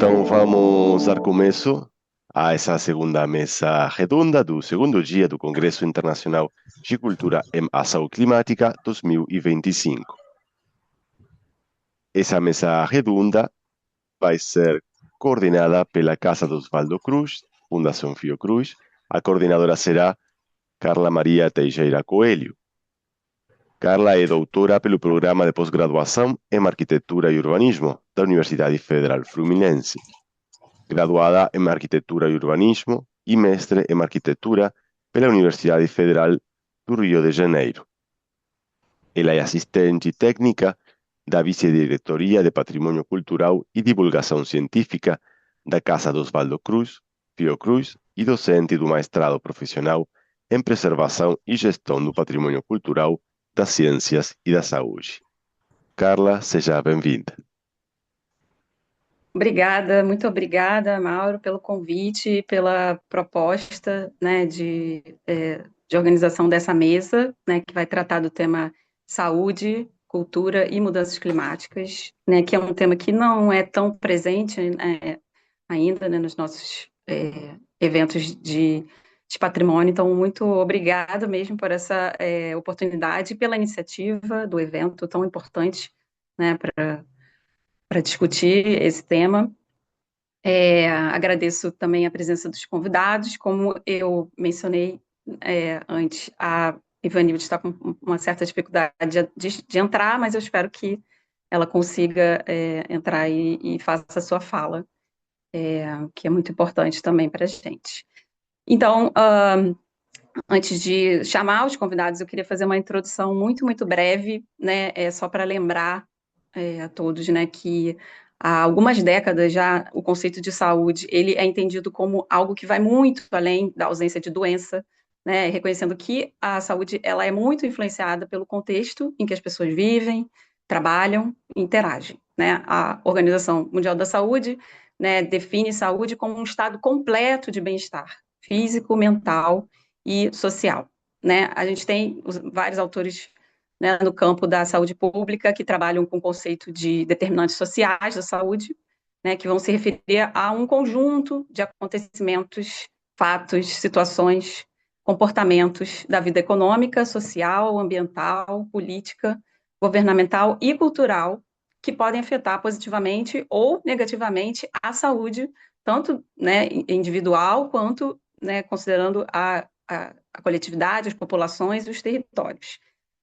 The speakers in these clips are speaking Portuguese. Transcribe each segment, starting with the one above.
Então vamos dar começo a essa segunda mesa redonda do segundo dia do Congresso Internacional de Cultura em Ação Climática 2025. Essa mesa redonda vai ser coordenada pela Casa do Osvaldo Cruz, Fundação Fiocruz. A coordenadora será Carla Maria Teixeira Coelho. Carla é doutora pelo Programa de Pós-Graduação em Arquitetura e Urbanismo da Universidade Federal Fluminense, graduada em Arquitetura e Urbanismo e mestre em Arquitetura pela Universidade Federal do Rio de Janeiro. Ela é assistente técnica da Vice-Diretoria de Patrimônio Cultural e Divulgação Científica da Casa do Osvaldo Cruz, Fiocruz, e docente do mestrado profissional em Preservação e Gestão do Patrimônio Cultural, das Ciências e da Saúde. Carla, seja bem-vinda. Obrigada, muito obrigada, Mauro, pelo convite e pela proposta, né, de organização dessa mesa, né, que vai tratar do tema saúde, cultura e mudanças climáticas, né, que é um tema que não é tão presente, ainda, né, nos nossos eventos de patrimônio. Então, muito obrigada mesmo por essa oportunidade e pela iniciativa do evento tão importante, né, para discutir esse tema. Agradeço também a presença dos convidados. Como eu mencionei antes, a Ivanilde está com uma certa dificuldade de entrar, mas eu espero que ela consiga entrar e faça a sua fala, que é muito importante também para a gente. Então, antes de chamar os convidados, eu queria fazer uma introdução muito, muito breve, né, só para lembrar a todos, né, que há algumas décadas já o conceito de saúde ele é entendido como algo que vai muito além da ausência de doença, né, reconhecendo que a saúde ela é muito influenciada pelo contexto em que as pessoas vivem, trabalham e interagem, né? A Organização Mundial da Saúde, né, define saúde como um estado completo de bem-estar físico, mental e social, né? A gente tem vários autores, né, no campo da saúde pública que trabalham com o conceito de determinantes sociais da saúde, né, que vão se referir a um conjunto de acontecimentos, fatos, situações, comportamentos da vida econômica, social, ambiental, política, governamental e cultural que podem afetar positivamente ou negativamente a saúde, tanto, né, individual quanto, né, considerando a coletividade, as populações e os territórios.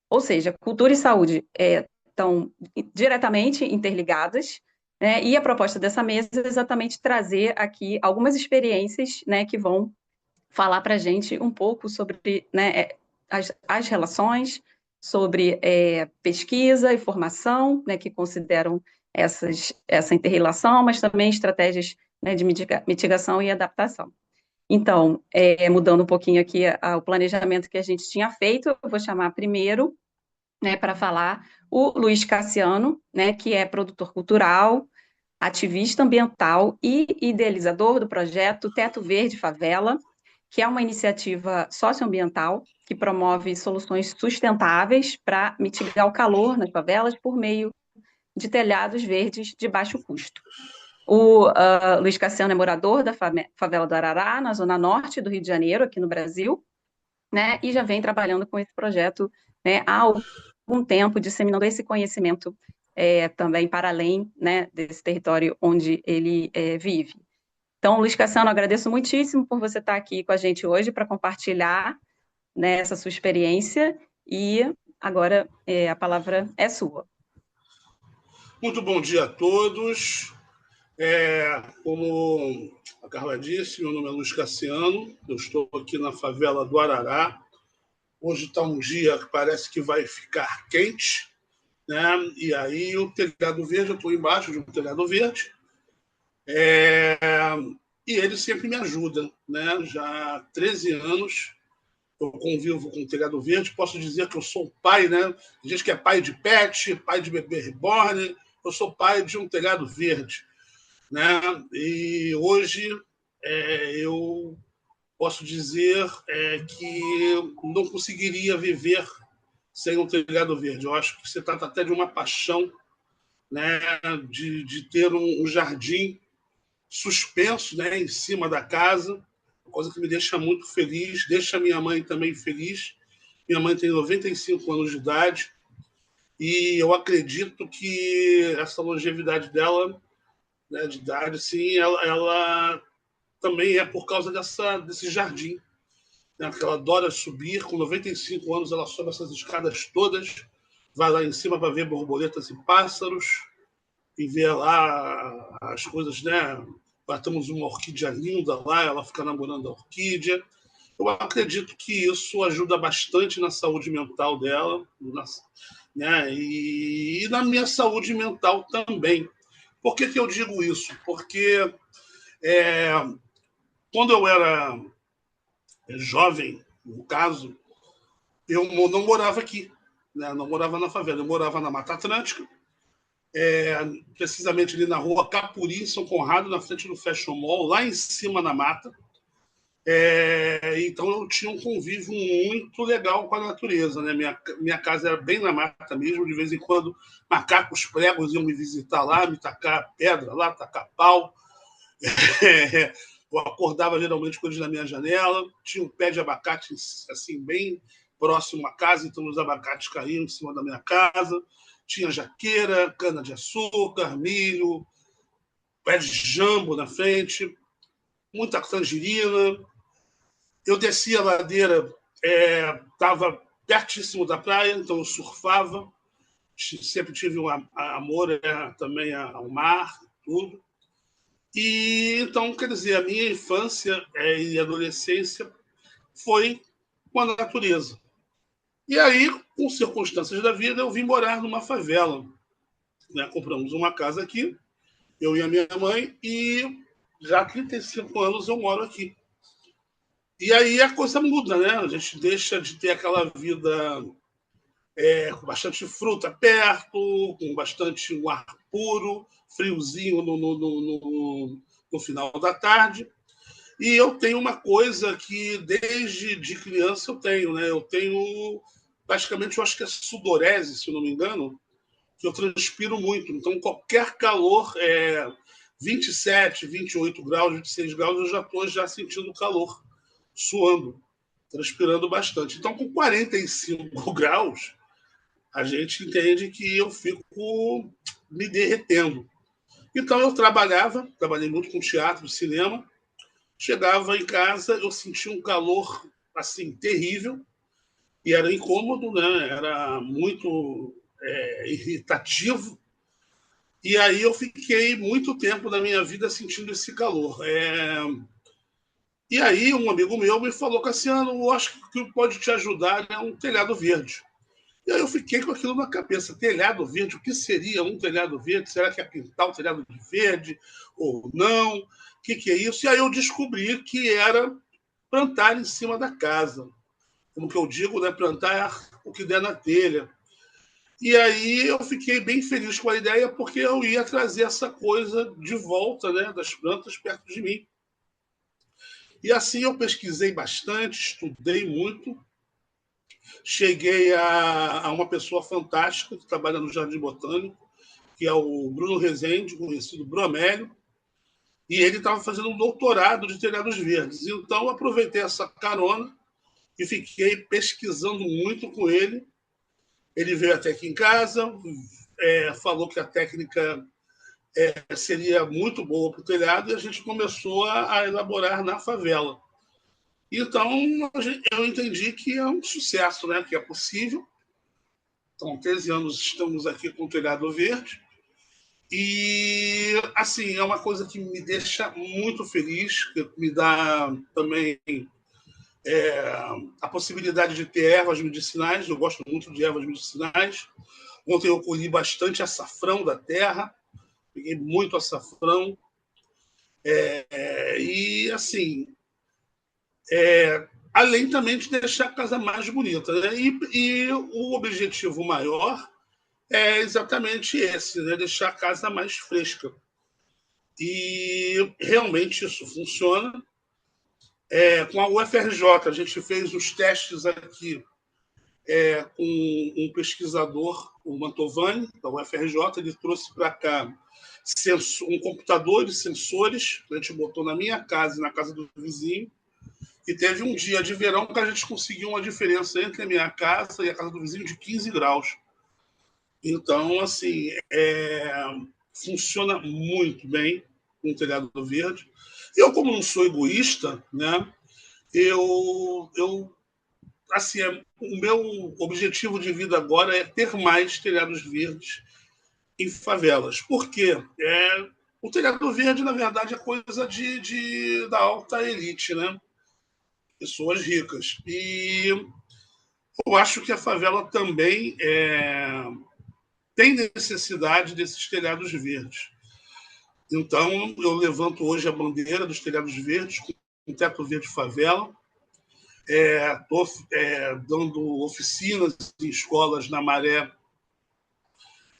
Ou seja, cultura e saúde estão diretamente interligadas, né, e a proposta dessa mesa é exatamente trazer aqui algumas experiências, né, que vão falar para a gente um pouco sobre, né, as relações, sobre pesquisa e formação, né, que consideram essa interrelação, mas também estratégias, né, de mitigação e adaptação. Então, mudando um pouquinho aqui o planejamento que a gente tinha feito, eu vou chamar primeiro, né, para falar o Luiz Cassiano, né, que é produtor cultural, ativista ambiental e idealizador do projeto Teto Verde Favela, que é uma iniciativa socioambiental que promove soluções sustentáveis para mitigar o calor nas favelas por meio de telhados verdes de baixo custo. O Luiz Cassiano é morador da favela do Arará, na zona norte do Rio de Janeiro, aqui no Brasil, né, e já vem trabalhando com esse projeto, né, há algum tempo, disseminando esse conhecimento também para além, né, desse território onde ele vive. Então, Luiz Cassiano, agradeço muitíssimo por você estar aqui com a gente hoje para compartilhar, né, essa sua experiência, e agora a palavra é sua. Muito bom dia a todos. Como a Carla disse, meu nome é Luiz Cassiano, eu estou aqui na favela do Arará. Hoje está um dia que parece que vai ficar quente, né? E aí o telhado verde, eu estou embaixo de um telhado verde, e ele sempre me ajuda, né? Já há 13 anos eu convivo com o telhado verde, posso dizer que eu sou pai, né? Diz que é pai de pet, pai de bebê reborn, eu sou pai de um telhado verde, né? E hoje eu posso dizer que não conseguiria viver sem um telhado verde. Eu acho que se trata até de uma paixão, né? De ter um jardim suspensos, né, em cima da casa, coisa que me deixa muito feliz, deixa minha mãe também feliz. Minha mãe tem 95 anos de idade e eu acredito que essa longevidade dela, né, de idade, sim, ela também é por causa desse jardim, né, porque ela adora subir. Com 95 anos, ela sobe essas escadas todas, vai lá em cima para ver borboletas e pássaros e ver lá as coisas, né? Lá temos uma orquídea linda lá, ela fica namorando a orquídea. Eu acredito que isso ajuda bastante na saúde mental dela, né? E na minha saúde mental também. Por que eu digo isso? Porque é, quando eu era jovem, no caso, eu não morava aqui, né? Não morava na favela, eu morava na Mata Atlântica, precisamente ali na rua Capuri, São Conrado, na frente do Fashion Mall, lá em cima na mata. Então eu tinha um convívio muito legal com a natureza, né? Minha casa era bem na mata mesmo, de vez em quando macacos pregos iam me visitar lá, me tacar pedra lá, tacar pau. Eu acordava geralmente com eles na minha janela, tinha um pé de abacate assim bem próximo à casa, então os abacates caíam em cima da minha casa. Tinha jaqueira, cana-de-açúcar, milho, pé de jambo na frente, muita tangerina. Eu descia a ladeira, estava pertíssimo da praia, então eu surfava. Sempre tive um amor também ao mar, tudo. E então, quer dizer, a minha infância e adolescência foi com a natureza. E aí, com circunstâncias da vida, eu vim morar numa favela, né? Compramos uma casa aqui, eu e a minha mãe, e já há 35 anos eu moro aqui. E aí a coisa muda, né? A gente deixa de ter aquela vida com bastante fruta perto, com bastante um ar puro, friozinho no final da tarde. E eu tenho uma coisa que desde de criança eu tenho, né? Eu tenho praticamente, eu acho que é sudorese, se eu não me engano, que eu transpiro muito. Então, qualquer calor, 27, 28 graus, 26 graus, eu já estou sentindo calor, suando, transpirando bastante. Então, com 45 graus, a gente entende que eu fico me derretendo. Então, eu trabalhei muito com teatro, cinema. Chegava em casa, eu sentia um calor assim terrível e era incômodo, né? Era muito irritativo. E aí eu fiquei muito tempo da minha vida sentindo esse calor. E aí um amigo meu me falou, Cassiano, eu acho que o que pode te ajudar é um telhado verde. E aí eu fiquei com aquilo na cabeça, telhado verde, o que seria um telhado verde? Será que é pintar o telhado de verde ou não? O que é isso? E aí eu descobri que era plantar em cima da casa. Como que eu digo, né? Plantar o que der na telha. E aí eu fiquei bem feliz com a ideia, porque eu ia trazer essa coisa de volta, né, das plantas perto de mim. E assim eu pesquisei bastante, estudei muito, cheguei a uma pessoa fantástica que trabalha no Jardim Botânico, que é o Bruno Rezende, conhecido Bromélio, e ele estava fazendo um doutorado de telhados verdes. Então eu aproveitei essa carona e fiquei pesquisando muito com ele. Ele veio até aqui em casa, falou que a técnica seria muito boa para o telhado e a gente começou a elaborar na favela. Então, eu entendi que é um sucesso, né? Que é possível. Então, 13 anos estamos aqui com o telhado verde. E, assim, é uma coisa que me deixa muito feliz, que me dá também a possibilidade de ter ervas medicinais. Eu gosto muito de ervas medicinais. Ontem eu colhi bastante açafrão da terra, peguei muito açafrão. E, assim, além também de deixar a casa mais bonita, né? E o objetivo maior é exatamente esse, né? Deixar a casa mais fresca. E realmente isso funciona. Com a UFRJ, a gente fez os testes aqui com um pesquisador, o Mantovani, da UFRJ, ele trouxe para cá um computador de sensores, a gente botou na minha casa e na casa do vizinho, e teve um dia de verão que a gente conseguiu uma diferença entre a minha casa e a casa do vizinho de 15 graus. Então, assim, funciona muito bem com o telhado verde. Eu, como não sou egoísta, né, assim, o meu objetivo de vida agora é ter mais telhados verdes em favelas. Por quê? O telhado verde, na verdade, é coisa da alta elite, né? Pessoas ricas. E eu acho que a favela também tem necessidade desses telhados verdes. Então, eu levanto hoje a bandeira dos telhados verdes, com teto verde favela. Estou dando oficinas em escolas na Maré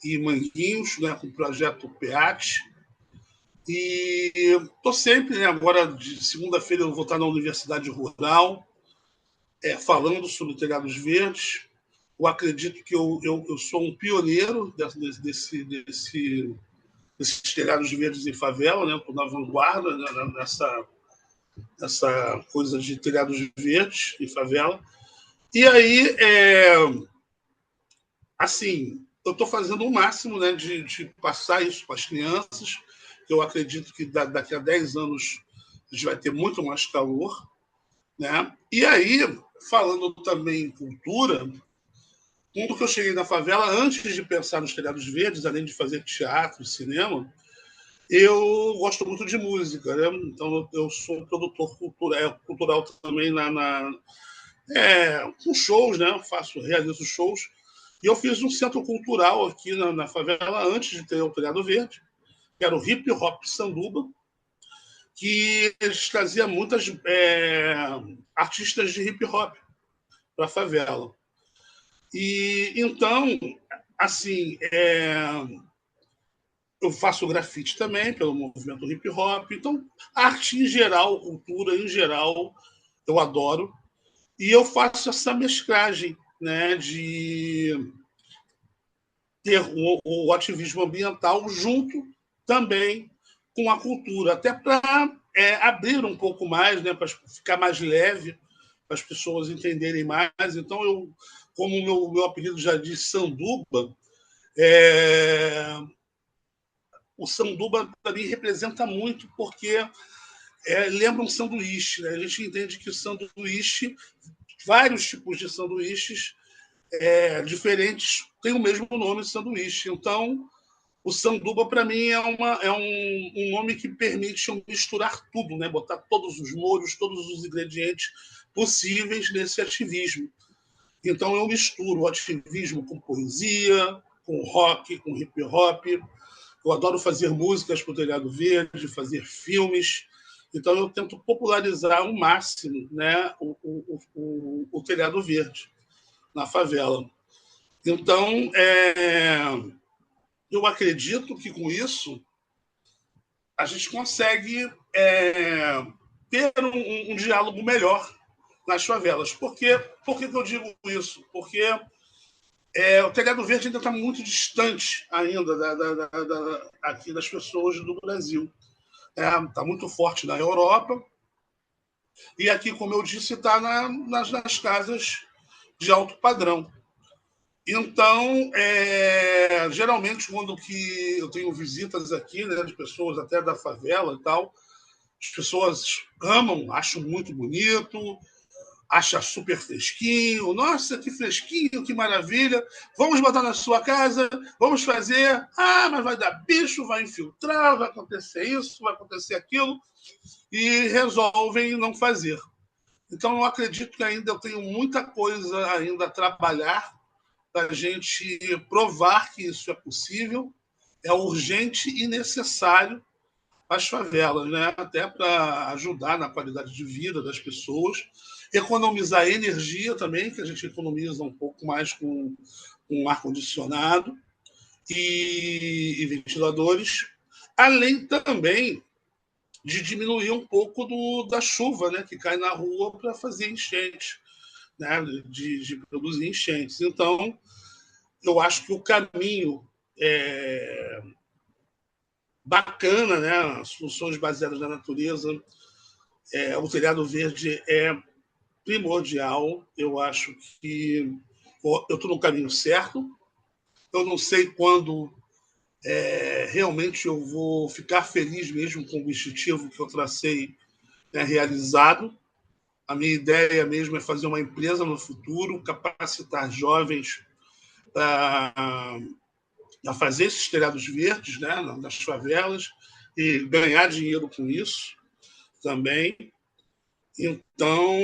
e Manguinhos, né, com o projeto PEAT. E estou sempre, né, agora de segunda-feira eu vou estar na Universidade Rural, falando sobre telhados verdes. Eu acredito que eu sou um pioneiro desses telhados verdes em favela, né? Estou na vanguarda, né, nessa coisa de telhados verdes em favela. E aí, assim, eu estou fazendo o máximo, né, de passar isso para as crianças. Eu acredito que daqui a 10 anos a gente vai ter muito mais calor, né? E aí, falando também em cultura, quando que eu cheguei na favela, antes de pensar nos telhados verdes, além de fazer teatro, cinema, eu gosto muito de música, né? Então eu sou produtor cultural também com shows, né? Realizo shows. E eu fiz um centro cultural aqui na favela antes de ter o telhado verde, que era o Hip Hop Sanduba, que eles traziam muitas artistas de hip hop para a favela. E então, assim, eu faço grafite também pelo movimento hip hop. Então, arte em geral, cultura em geral, eu adoro. E eu faço essa mesclagem, né, de ter o ativismo ambiental junto também com a cultura, até para abrir um pouco mais, né, para ficar mais leve, para as pessoas entenderem mais. Então, como o meu apelido já diz, Sanduba, o Sanduba para mim representa muito, porque lembra um sanduíche. Né? A gente entende que o sanduíche, vários tipos de sanduíches diferentes, têm o mesmo nome, sanduíche. Então, o sanduba, para mim, é um nome que permite eu misturar tudo, né? Botar todos os molhos, todos os ingredientes possíveis nesse ativismo. Então, eu misturo o ativismo com poesia, com rock, com hip hop. Eu adoro fazer músicas para o Telhado Verde, fazer filmes. Então, eu tento popularizar ao máximo, né, o Telhado Verde na favela. Então, eu acredito que com isso a gente consegue ter um diálogo melhor nas favelas. Por que eu digo isso? Porque o Telhado Verde ainda está muito distante ainda aqui das pessoas do Brasil. Está muito forte na Europa e aqui, como eu disse, está nas casas de alto padrão. Então, geralmente, quando que eu tenho visitas aqui, né, de pessoas até da favela e tal, as pessoas amam, acham muito bonito, acham super fresquinho. Nossa, que fresquinho, que maravilha. Vamos botar na sua casa, vamos fazer. Ah, mas vai dar bicho, vai infiltrar, vai acontecer isso, vai acontecer aquilo. E resolvem não fazer. Então, eu acredito que ainda eu tenho muita coisa ainda a trabalhar para a gente provar que isso é possível, é urgente e necessário às favelas, né? Até para ajudar na qualidade de vida das pessoas, economizar energia também, que a gente economiza um pouco mais com ar-condicionado e ventiladores, além também de diminuir um pouco da chuva, né, que cai na rua para fazer enchentes, né, de produzir enchentes. Então, eu acho que o caminho bacana, né? Soluções baseadas na natureza. O telhado verde é primordial. Eu acho que eu estou no caminho certo. Eu não sei quando realmente eu vou ficar feliz mesmo com o objetivo que eu tracei, né, realizado. A minha ideia mesmo é fazer uma empresa no futuro, capacitar jovens para fazer esses telhados verdes, né, nas favelas, e ganhar dinheiro com isso também. Então,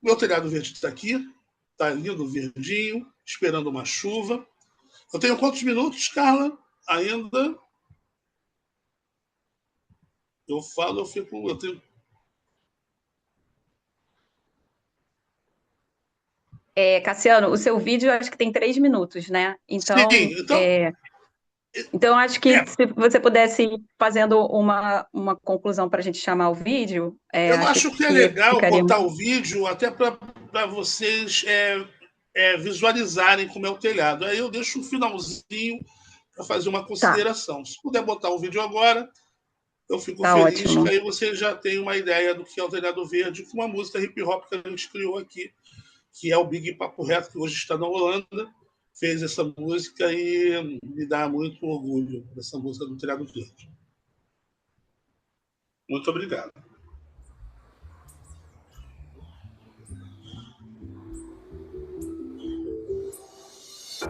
meu telhado verde está aqui, está lindo, verdinho, esperando uma chuva. Eu tenho quantos minutos, Carla? Ainda? Eu falo, eu fico. Eu tenho... Cassiano, o seu vídeo eu acho que tem 3 minutos, né? Então, Sim, então. então acho que se você pudesse ir fazendo uma conclusão para a gente chamar o vídeo, Eu acho acho que é que legal ficaria. botar o vídeo até para vocês visualizarem como é o telhado. Aí eu deixo um finalzinho para fazer uma Tá, consideração. Se puder botar o vídeo agora, eu fico tá feliz, que ótimo. aí você já tem uma ideia do que é o telhado verde, com uma música hip hop que a gente criou aqui, que é o Big Papo Reto, que hoje está na Holanda, fez essa música e me dá muito orgulho dessa música do Telhado Verde. Muito obrigado.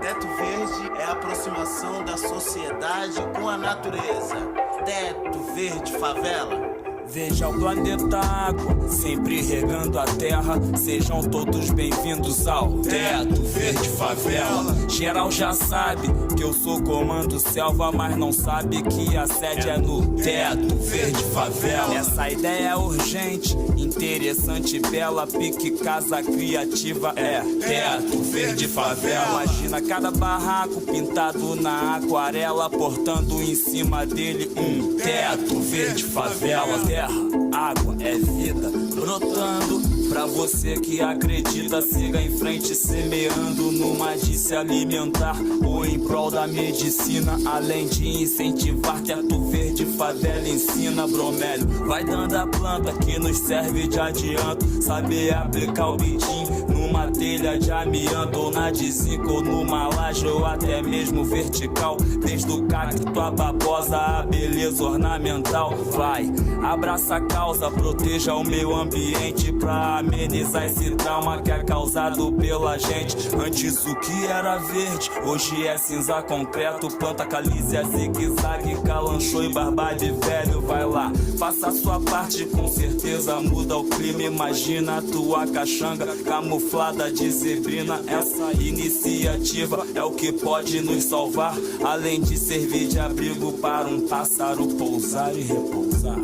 Teto Verde é a aproximação da sociedade com a natureza. Teto Verde Favela. Veja o planeta Água, sempre regando a terra. Sejam todos bem-vindos ao Teto Verde Favela. Geral já sabe que eu sou comando selva, mas não sabe que a sede é no Teto Verde Favela. Essa ideia é urgente, interessante, bela, pique casa criativa é Teto Verde Favela. Imagina cada barraco pintado na aquarela, portando em cima dele um Teto Verde Favela. Terra, água é vida, brotando. Pra você que acredita, siga em frente, semeando numa de se alimentar ou em prol da medicina. Além de incentivar, Teto Verde Favela ensina bromélio. Vai dando a planta que nos serve de adianto. Saber aplicar o bidim numa telha de amianto, ou na de zinco, ou numa laje, ou até mesmo vertical. Desde o cacto, a babosa, a beleza ornamental. Vai, abraça a causa, proteja o meio ambiente pra amenizar esse trauma que é causado pela gente. Antes o que era verde, hoje é cinza concreto. Planta calícia, zigue-zague, calanchou e barba de velho. Vai lá, faça a sua parte, com certeza muda o clima. Imagina a tua caxanga camuflada de zebrina. Essa iniciativa é o que pode nos salvar, além de servir de abrigo para um pássaro pousar e repousar.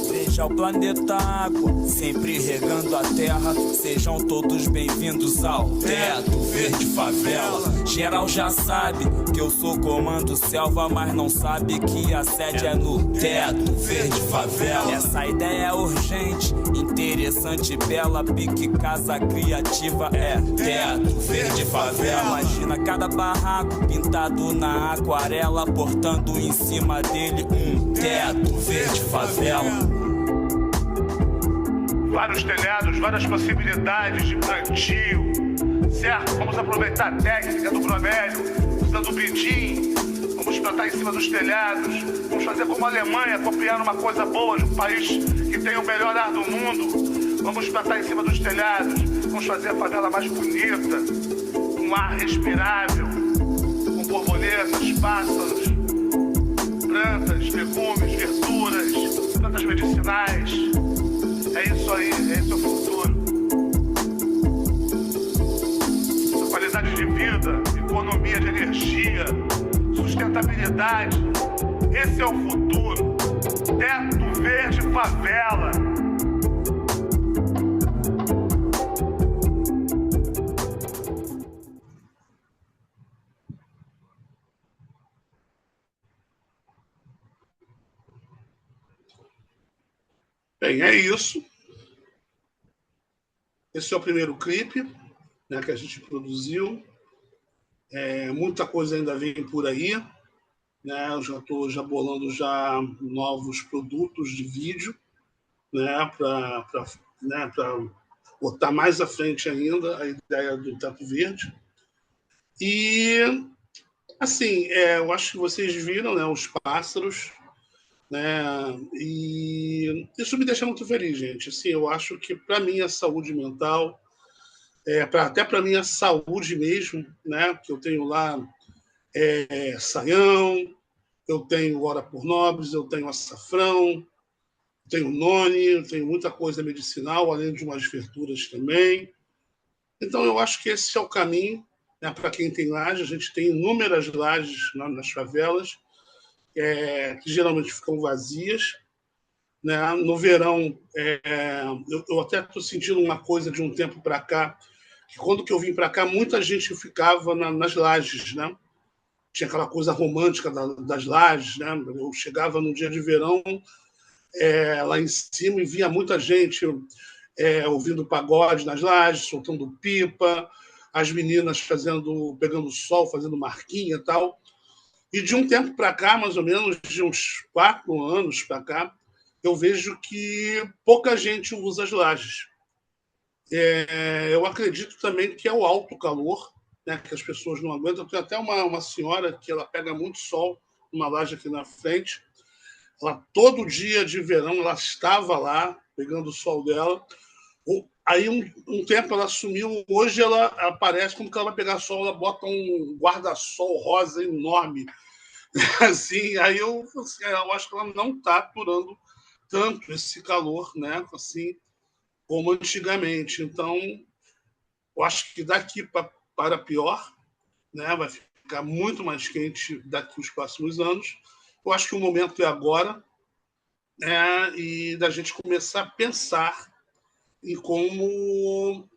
Veja o planeta Água, sempre regando a terra. Sejam todos bem-vindos ao Teto Verde Favela. Geral já sabe que eu sou comando selva, mas não sabe que a sede é no Teto Verde Favela. Essa ideia é urgente, interessante, bela, pique casa criativa é Teto Verde Favela. Imagina cada barraco pintado na aquarela, portando em cima dele um Teto Verde Favela. Vários telhados, várias possibilidades de plantio, certo? Vamos aproveitar a técnica do bromério, usando o bidim. Vamos plantar em cima dos telhados. Vamos fazer como a Alemanha, copiar uma coisa boa de um país que tem o melhor ar do mundo. Vamos plantar em cima dos telhados. Vamos fazer a favela mais bonita, com ar respirável, com borboletas, pássaros, plantas, legumes, verduras, plantas medicinais. É isso aí, esse é o futuro. Qualidade de vida, economia de energia, sustentabilidade. Esse é o futuro. Teto Verde Favela. Bem, é isso. Esse é o primeiro clipe, né, que a gente produziu. Muita coisa ainda vem por aí, né? Eu já estou bolando já novos produtos de vídeo, né, para botar mais à frente ainda a ideia do Teto Verde. E, assim, eu acho que vocês viram, né, os pássaros, né, e isso me deixa muito feliz, gente. Assim, eu acho que, para mim, a saúde mental, até para minha saúde mesmo, né, que eu tenho lá Saião, eu tenho Ora por Nobres, eu tenho açafrão, tenho noni, tenho muita coisa medicinal, além de umas verduras também. Então, eu acho que esse é o caminho, né, para quem tem laje. A gente tem inúmeras lajes nas favelas, que geralmente ficam vazias, né? No verão, eu até estou sentindo uma coisa de um tempo para cá, que quando que eu vim para cá, muita gente ficava nas lajes, né? Tinha aquela coisa romântica das lajes, né? Eu chegava num dia de verão lá em cima e via muita gente ouvindo pagode nas lajes, soltando pipa, as meninas pegando sol, fazendo marquinha e tal. E de um tempo para cá, mais ou menos, de uns 4 anos para cá, eu vejo que pouca gente usa as lajes. Eu acredito também que é o alto calor, né, que as pessoas não aguentam. Tem até uma senhora que ela pega muito sol numa laje aqui na frente. Ela, todo dia de verão, ela estava lá, pegando o sol dela. Aí, um tempo, ela sumiu. Hoje, ela aparece, como que ela vai pegar sol, ela bota um guarda-sol rosa enorme. Assim, aí eu acho que ela não está aturando tanto esse calor, né, assim, como antigamente. Então, eu acho que daqui para pior, né, vai ficar muito mais quente daqui os próximos anos. Eu acho que o momento é agora, né, e da gente começar a pensar em como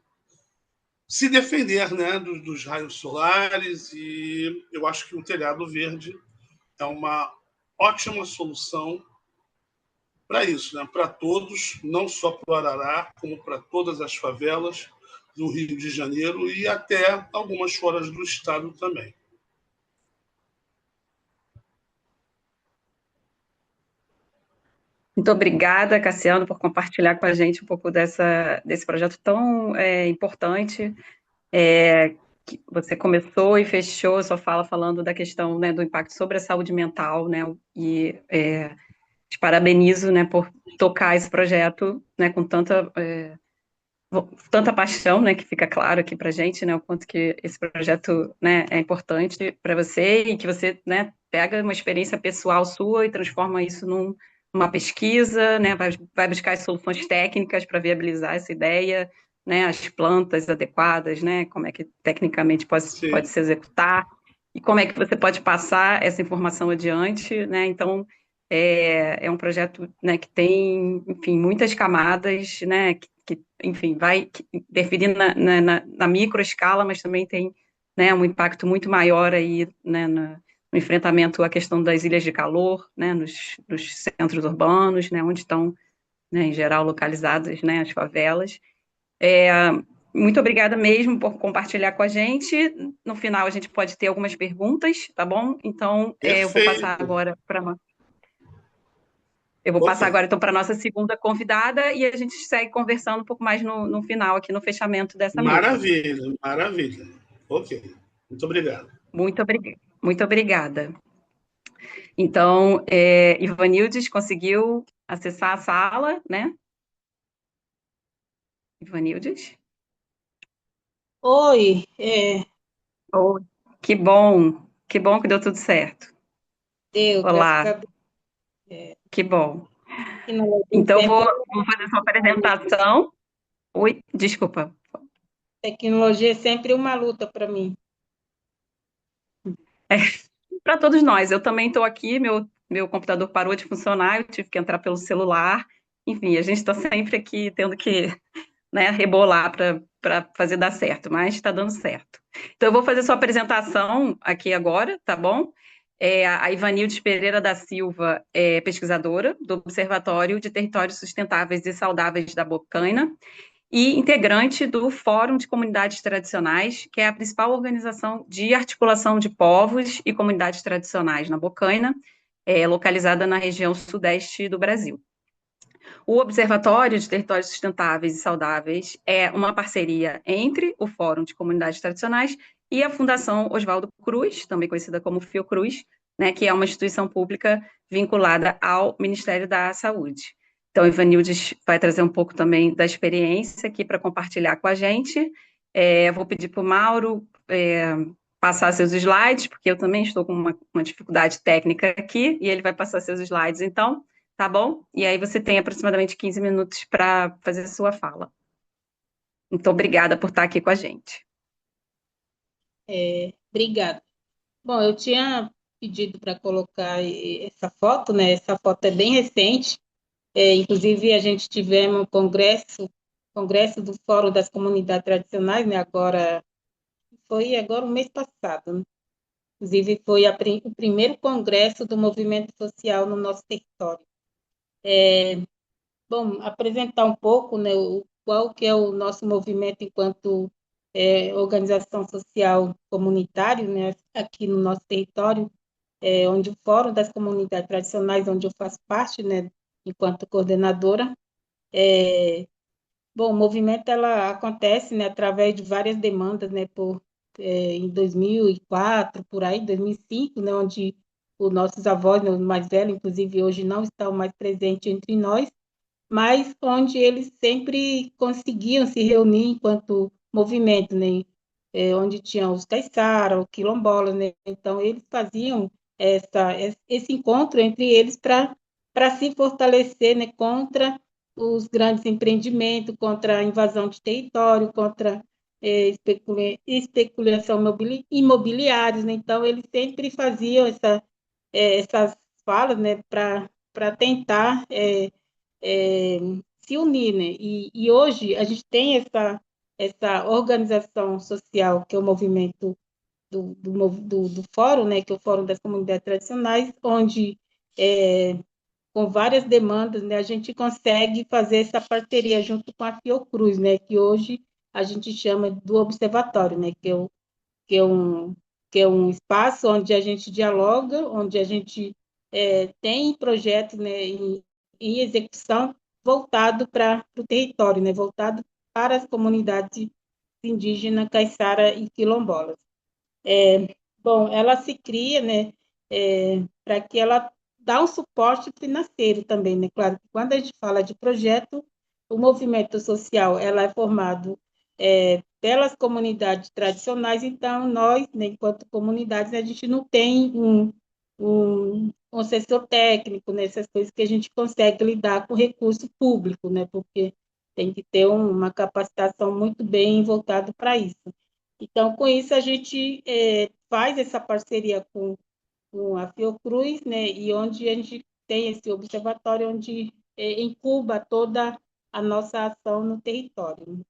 se defender, né, dos raios solares. E eu acho que o telhado verde é uma ótima solução para isso, né, para todos, não só para o Arará, como para todas as favelas do Rio de Janeiro e até algumas fora do estado também. Muito obrigada, Cassiano, por compartilhar com a gente um pouco desse projeto tão importante. Que você começou e fechou sua fala falando da questão, né, do impacto sobre a saúde mental, né, e te parabenizo, né, por tocar esse projeto, né, com tanta paixão, né, que fica claro aqui para a gente, né, o quanto que esse projeto, né, é importante para você e que você, né, pega uma experiência pessoal sua e transforma isso numa pesquisa, né, vai buscar as soluções técnicas para viabilizar essa ideia, né, as plantas adequadas, né, como é que tecnicamente pode se executar e como é que você pode passar essa informação adiante, né, então é um projeto, né, que tem, enfim, muitas camadas, né, que enfim, vai interferir na micro escala, mas também tem, né, um impacto muito maior aí, né, no enfrentamento à questão das ilhas de calor, né, nos centros urbanos, né, onde estão, né, em geral, localizadas, né, as favelas. Muito obrigada mesmo por compartilhar com a gente. No final, a gente pode ter algumas perguntas, tá bom? Então, eu vou passar agora para... Eu vou passar agora, então, para a nossa segunda convidada e a gente segue conversando um pouco mais no final, aqui no fechamento dessa mesa. Maravilha, maravilha. Ok, muito obrigado. Muito obrigada. Então, Ivanildes conseguiu acessar a sala, né? Ivanildes? Oi. Oi. Que bom que deu tudo certo. Deu. Olá. Que bom. Então, vou fazer sua apresentação. Oi, desculpa. Tecnologia é sempre uma luta para mim. Para todos nós. Eu também estou aqui, meu computador parou de funcionar, eu tive que entrar pelo celular. Enfim, a gente está sempre aqui tendo que, né, rebolar para fazer dar certo, mas está dando certo. Então, eu vou fazer sua apresentação aqui agora, tá bom? A Ivanildes Pereira da Silva é pesquisadora do Observatório de Territórios Sustentáveis e Saudáveis da Bocaina e integrante do Fórum de Comunidades Tradicionais, que é a principal organização de articulação de povos e comunidades tradicionais na Bocaina, localizada na região sudeste do Brasil. O Observatório de Territórios Sustentáveis e Saudáveis é uma parceria entre o Fórum de Comunidades Tradicionais e a Fundação Oswaldo Cruz, também conhecida como Fiocruz, né, que é uma instituição pública vinculada ao Ministério da Saúde. Então, Ivanildes vai trazer um pouco também da experiência aqui para compartilhar com a gente. Vou pedir para o Mauro passar seus slides, porque eu também estou com uma dificuldade técnica aqui, e ele vai passar seus slides, então, tá bom? E aí você tem aproximadamente 15 minutos para fazer a sua fala. Muito obrigada por estar aqui com a gente. Obrigada. Bom, eu tinha pedido para colocar essa foto, né? Essa foto é bem recente. Inclusive, a gente tivemos um congresso do Fórum das Comunidades Tradicionais, né? Foi agora o mês passado, né? Inclusive, foi o primeiro congresso do movimento social no nosso território. Bom, apresentar um pouco, né, qual que é o nosso movimento enquanto organização social comunitária, né, aqui no nosso território, onde o Fórum das Comunidades Tradicionais, onde eu faço parte, né, enquanto coordenadora. Bom, o movimento ela acontece, né, através de várias demandas, né, em 2004, por aí, 2005, né, onde os nossos avós, né, os mais velhos, inclusive hoje não estão mais presentes entre nós, mas onde eles sempre conseguiam se reunir enquanto movimento, né? Onde tinham os caiçara, os quilombolas, né? Então, eles faziam esse encontro entre eles para se fortalecer, né? Contra os grandes empreendimentos, contra a invasão de território, contra especulação imobiliária, né? Então, eles sempre faziam essas falas, né? Para tentar se unir, né? E hoje a gente tem essa organização social, que é o movimento do Fórum, né? Que é o Fórum das Comunidades Tradicionais, onde, com várias demandas, né, a gente consegue fazer essa parceria junto com a Fiocruz, né? Que hoje a gente chama do Observatório, né? Que é um espaço onde a gente dialoga, onde a gente tem projetos, né, em execução voltado para o território, né, voltado para as comunidades indígenas, caiçara e quilombolas. Bom, ela se cria, né, para que ela dá um suporte financeiro também, né? Claro que quando a gente fala de projeto, o movimento social ela é formado pelas comunidades tradicionais, então nós, né, enquanto comunidades, a gente não tem um assessor técnico, né, essas coisas que a gente consegue lidar com recurso público, né, porque tem que ter uma capacitação muito bem voltada para isso. Então, com isso, a gente faz essa parceria com a Fiocruz, né, e onde a gente tem esse observatório onde incuba toda a nossa ação no território.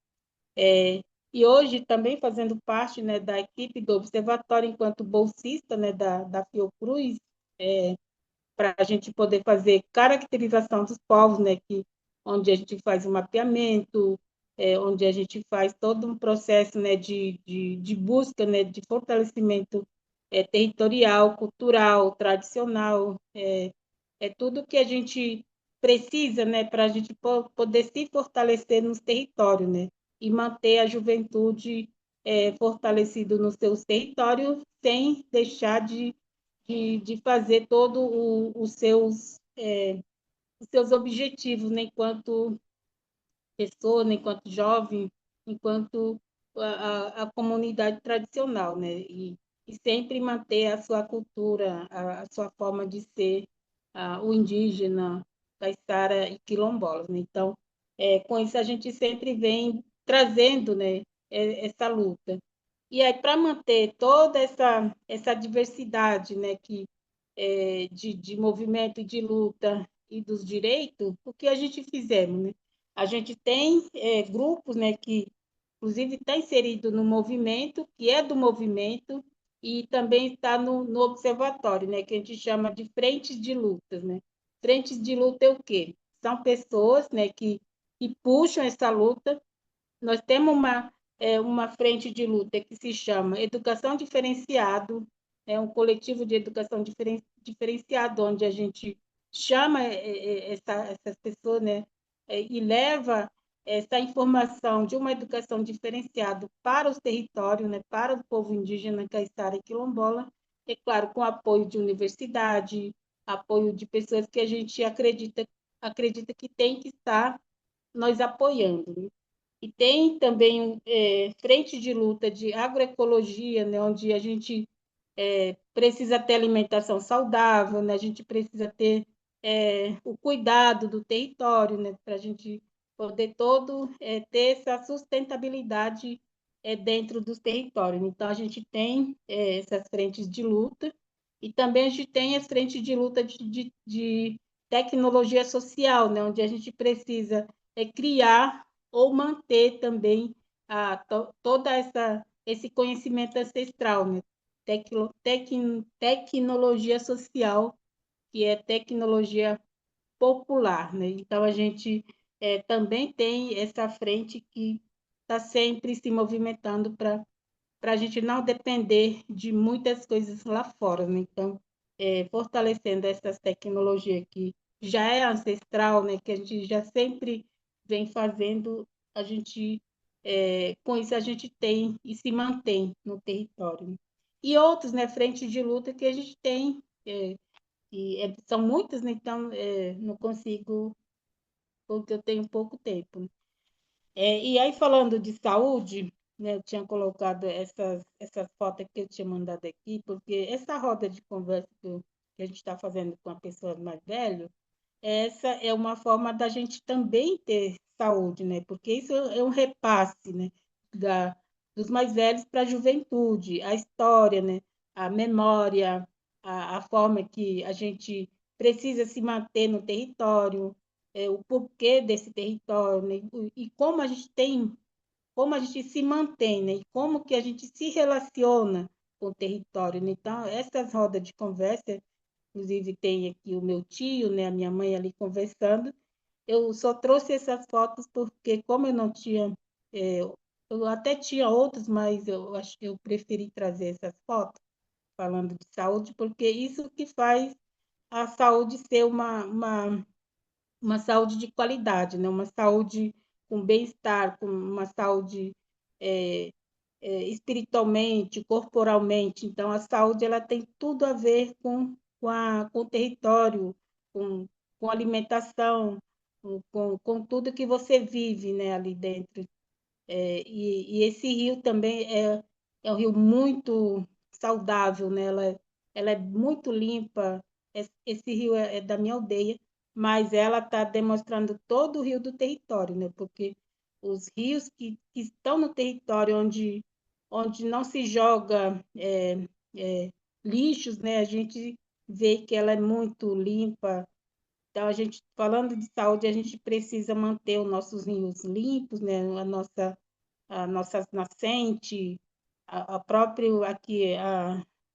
E hoje, também fazendo parte, né, da equipe do observatório, enquanto bolsista, né, da Fiocruz, para a gente poder fazer caracterização dos povos, né, onde a gente faz o mapeamento, onde a gente faz todo um processo, né, de busca, né, de fortalecimento territorial, cultural, tradicional, tudo que a gente precisa, né, para a gente poder se fortalecer nos territórios, né, e manter a juventude fortalecida nos seus territórios, sem deixar de fazer todos os seus objetivos, né, enquanto pessoa, né, enquanto jovem, enquanto a comunidade tradicional, né, e sempre manter a sua cultura, a sua forma de ser, o indígena, caiçara e quilombola, né? Então, com isso a gente sempre vem trazendo, né, essa luta. E aí, para manter toda essa diversidade, né, de movimento e de luta e dos direitos, o que a gente fizemos, né? A gente tem grupos, né, que, inclusive, está inserido no movimento, que é do movimento, e também está no observatório, né, que a gente chama de frentes de lutas, né? Frentes de luta é o quê? São pessoas, né, que puxam essa luta nós temos uma frente de luta que se chama Educação Diferenciado, é um coletivo de educação diferenciado, onde a gente chama essas pessoas, né, e leva essa informação de uma educação diferenciada para os territórios, né, para o povo indígena, caiçara e quilombola, é claro, com apoio de universidade, apoio de pessoas que a gente acredita que tem que estar nós apoiando, né? E tem também frente de luta de agroecologia, né, onde a gente precisa ter alimentação saudável, né, a gente precisa ter o cuidado do território, né, para a gente poder ter essa sustentabilidade dentro dos territórios. Então, a gente tem essas frentes de luta e também a gente tem as frentes de luta de tecnologia social, né, onde a gente precisa criar ou manter também toda esse conhecimento ancestral, né? Tecnologia social, que é tecnologia popular, né? Então, a gente também tem essa frente que está sempre se movimentando para a gente não depender de muitas coisas lá fora, né? Então, fortalecendo essas tecnologias que já é ancestral, né? Que a gente já sempre vem fazendo, a gente com isso a gente tem e se mantém no território. E outros, né? Frente de luta que a gente tem, são muitas, né? Então não consigo, porque eu tenho pouco tempo, né? E aí, falando de saúde, né, eu tinha colocado essas fotos que eu tinha mandado aqui, porque essa roda de conversa que a gente está fazendo com a pessoa mais velha, essa é uma forma da gente também ter saúde, né? Porque isso é um repasse, né, dos mais velhos para a juventude, a história, né, a memória, a forma que a gente precisa se manter no território, o porquê desse território, né? E como a gente se mantém, né? E como que a gente se relaciona com o território, né? Então, essas rodas de conversa, inclusive tem aqui o meu tio, né, a minha mãe ali conversando. Eu só trouxe essas fotos porque, como eu não tinha, é, eu até tinha outras, mas eu acho que eu preferi trazer essas fotos falando de saúde, porque isso que faz a saúde ser uma saúde de qualidade, né? Uma saúde com bem-estar, com uma saúde é, espiritualmente, corporalmente. Então, a saúde ela tem tudo a ver com o território, com, com alimentação, com tudo que você vive, né, ali dentro. E esse rio também é um rio muito saudável, né? Ela é muito limpa. Esse rio é da minha aldeia, mas ela está demonstrando todo o rio do território, né? Porque os rios que estão no território onde não se joga lixos, né? A gente vê que ela é muito limpa. Então, a gente, falando de saúde, a gente precisa manter os nossos rios limpos, né? A nossa nascente, a próprio aqui,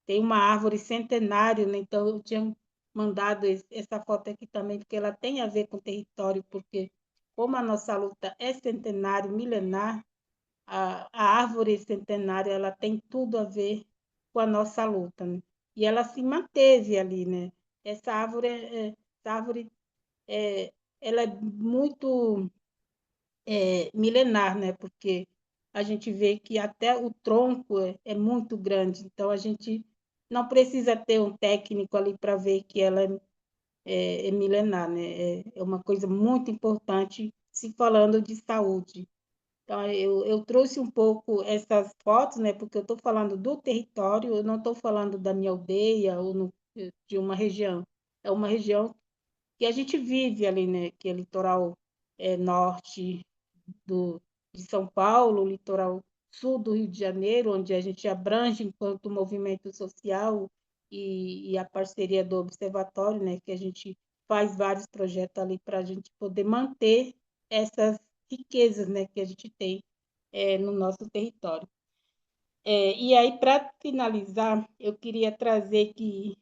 tem uma árvore centenária, né? Então eu tinha mandado essa foto aqui também, porque ela tem a ver com o território, porque como a nossa luta é centenária, milenar, a árvore centenária, ela tem tudo a ver com a nossa luta, né? E ela se manteve ali, né? Essa árvore ela é muito milenar, né? Porque a gente vê que até o tronco é muito grande, então a gente não precisa ter um técnico ali para ver que ela é milenar, né? É uma coisa muito importante se falando de saúde. Então, eu trouxe um pouco essas fotos, né? Porque eu estou falando do território, eu não estou falando da minha aldeia ou de uma região. É uma região que a gente vive ali, né? Que é litoral norte, do, de São Paulo, o litoral sul do Rio de Janeiro, onde a gente abrange enquanto movimento social e a parceria do Observatório, né, que a gente faz vários projetos ali para a gente poder manter essas riquezas, né, que a gente tem no nosso território. E aí, para finalizar, eu queria trazer que,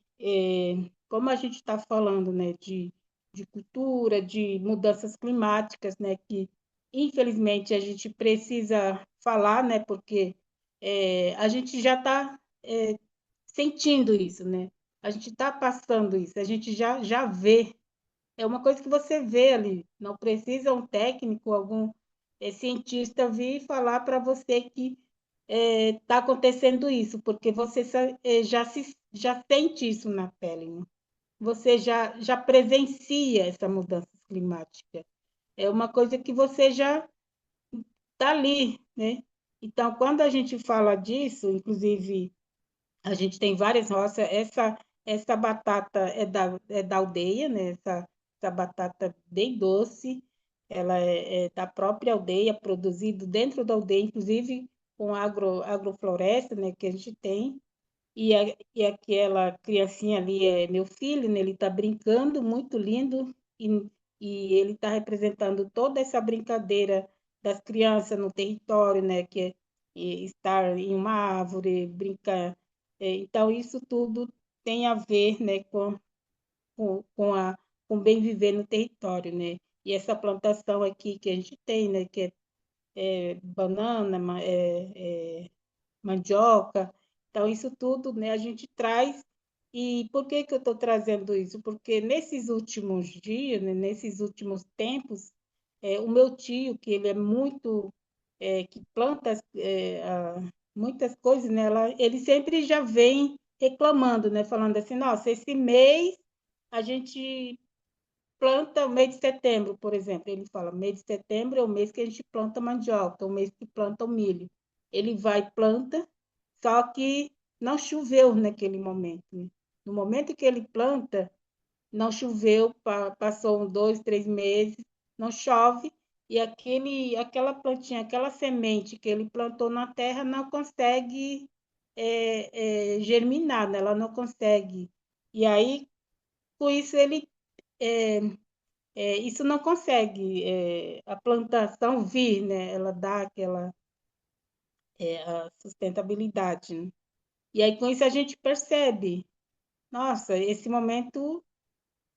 como a gente está falando, né, de cultura, de mudanças climáticas, né, que infelizmente, a gente precisa falar, né? Porque a gente já está sentindo isso, né? A gente está passando isso, a gente já vê. É uma coisa que você vê ali. Não precisa um técnico, algum cientista vir falar para você que está acontecendo isso, porque você já sente isso na pele, né? Você já presencia essa mudança climática. É uma coisa que você já está ali, né? Então, quando a gente fala disso, inclusive, a gente tem várias roças, essa batata é da aldeia, né? Essa batata bem doce, ela é da própria aldeia, produzido dentro da aldeia, inclusive com agrofloresta, né, que a gente tem. E aquela criancinha ali é meu filho, né? Ele está brincando, muito lindo, e ele está representando toda essa brincadeira das crianças no território, né? Que é estar em uma árvore, brincar. Então, isso tudo tem a ver, né, com bem viver no território, né? E essa plantação aqui que a gente tem, né, que é banana, mandioca. Então, isso tudo, né, a gente traz. E por que que eu estou trazendo isso? Porque nesses últimos dias, né, nesses últimos tempos, o meu tio, que ele é muito, que planta muitas coisas, né, ele sempre já vem reclamando, né, falando assim, nossa, esse mês a gente planta o mês de setembro, por exemplo. Ele fala, mês de setembro é o mês que a gente planta mandioca, é o mês que planta o milho. Ele vai e planta, só que não choveu naquele momento, né? No momento que ele planta, não choveu, passou 2, 3 meses, não chove, e aquela plantinha, aquela semente que ele plantou na terra não consegue germinar, né? Ela não consegue. E aí, com isso, isso não consegue a plantação vir, né? Ela dá aquela a sustentabilidade, né? E aí com isso a gente percebe, nossa, esse momento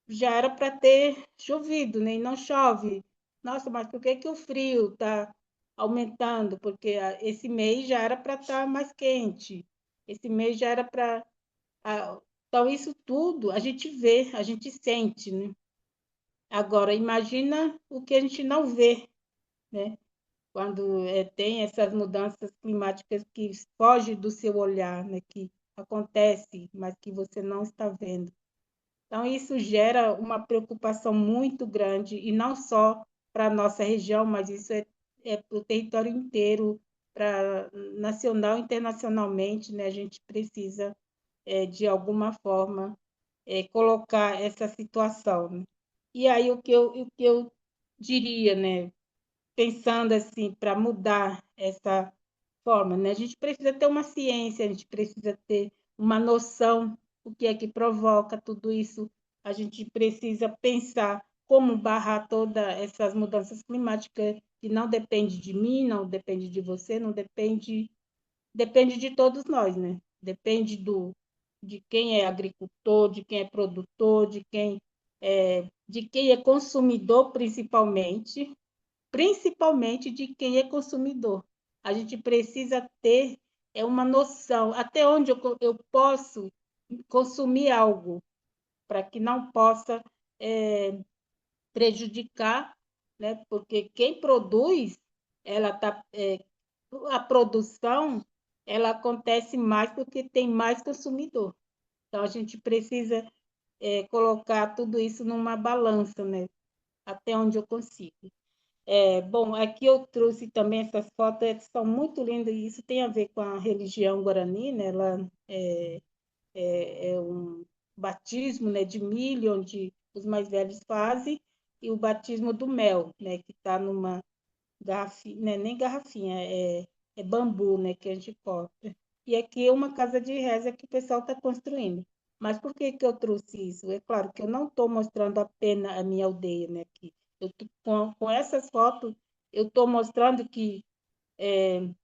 já era para ter chovido, né? E não chove. Nossa, mas por que que o frio está aumentando? Porque esse mês já era para estar mais quente. Esse mês já era para. Então, isso tudo a gente vê, a gente sente, né? Agora, imagina o que a gente não vê, né? Quando tem essas mudanças climáticas que fogem do seu olhar, né? Que acontece, mas que você não está vendo. Então, isso gera uma preocupação muito grande, e não só para a nossa região, mas isso é para o território inteiro, para nacional e internacionalmente, né? A gente precisa, de alguma forma, colocar essa situação, né? E aí, o que eu diria, né? Pensando assim, para mudar essa forma, né? A gente precisa ter uma ciência, a gente precisa ter uma noção do que é que provoca tudo isso. A gente precisa pensar como barrar todas essas mudanças climáticas que não depende de mim, não depende de você, não depende de todos nós, né? Depende de quem é agricultor, de quem é produtor, de quem é consumidor, principalmente de quem é consumidor. A gente precisa ter uma noção até onde eu posso consumir algo para que não possa prejudicar, né? Porque quem produz, a produção ela acontece mais porque tem mais consumidor. Então a gente precisa colocar tudo isso numa balança, né? Até onde eu consigo. Bom, aqui eu trouxe também essas fotos, são muito lindas, e isso tem a ver com a religião guarani, né? Ela é um batismo, né, de milho, onde os mais velhos fazem, e o batismo do mel, né, que está numa garrafinha, né, nem garrafinha, é bambu, né, que a gente corta. E aqui é uma casa de reza que o pessoal está construindo. Mas por que que eu trouxe isso? É claro que eu não estou mostrando apenas a minha aldeia, né, aqui. Com essas fotos, eu estou mostrando que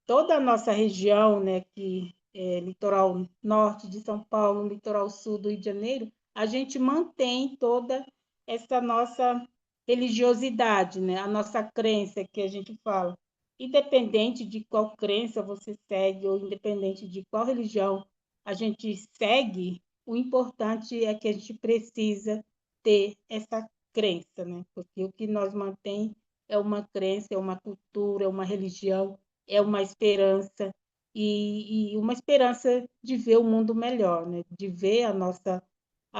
toda a nossa região, né, que é litoral norte de São Paulo, litoral sul do Rio de Janeiro, a gente mantém toda essa nossa religiosidade, né? A nossa crença que a gente fala. Independente de qual crença você segue ou independente de qual religião a gente segue, o importante é que a gente precisa ter essa crença, né? Porque o que nos mantém é uma crença, é uma cultura, é uma religião, é uma esperança e uma esperança de ver o mundo melhor, né? De ver a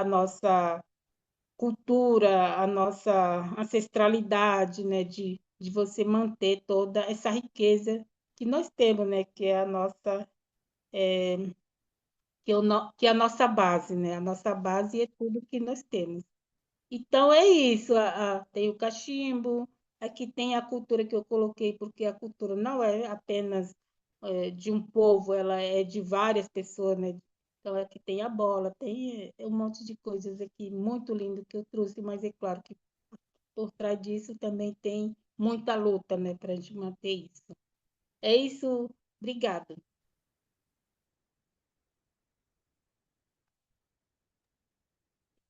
nossa cultura, a nossa ancestralidade, né? De você manter toda essa riqueza que nós temos, né? Que é a nossa que é a nossa base, né? A nossa base é tudo que nós temos. Então é isso, tem o cachimbo, aqui tem a cultura que eu coloquei, porque a cultura não é apenas de um povo, ela é de várias pessoas, né? Então aqui tem a bola, tem um monte de coisas aqui muito lindo que eu trouxe, mas é claro que por trás disso também tem muita luta, né, para a gente manter isso. É isso, obrigada.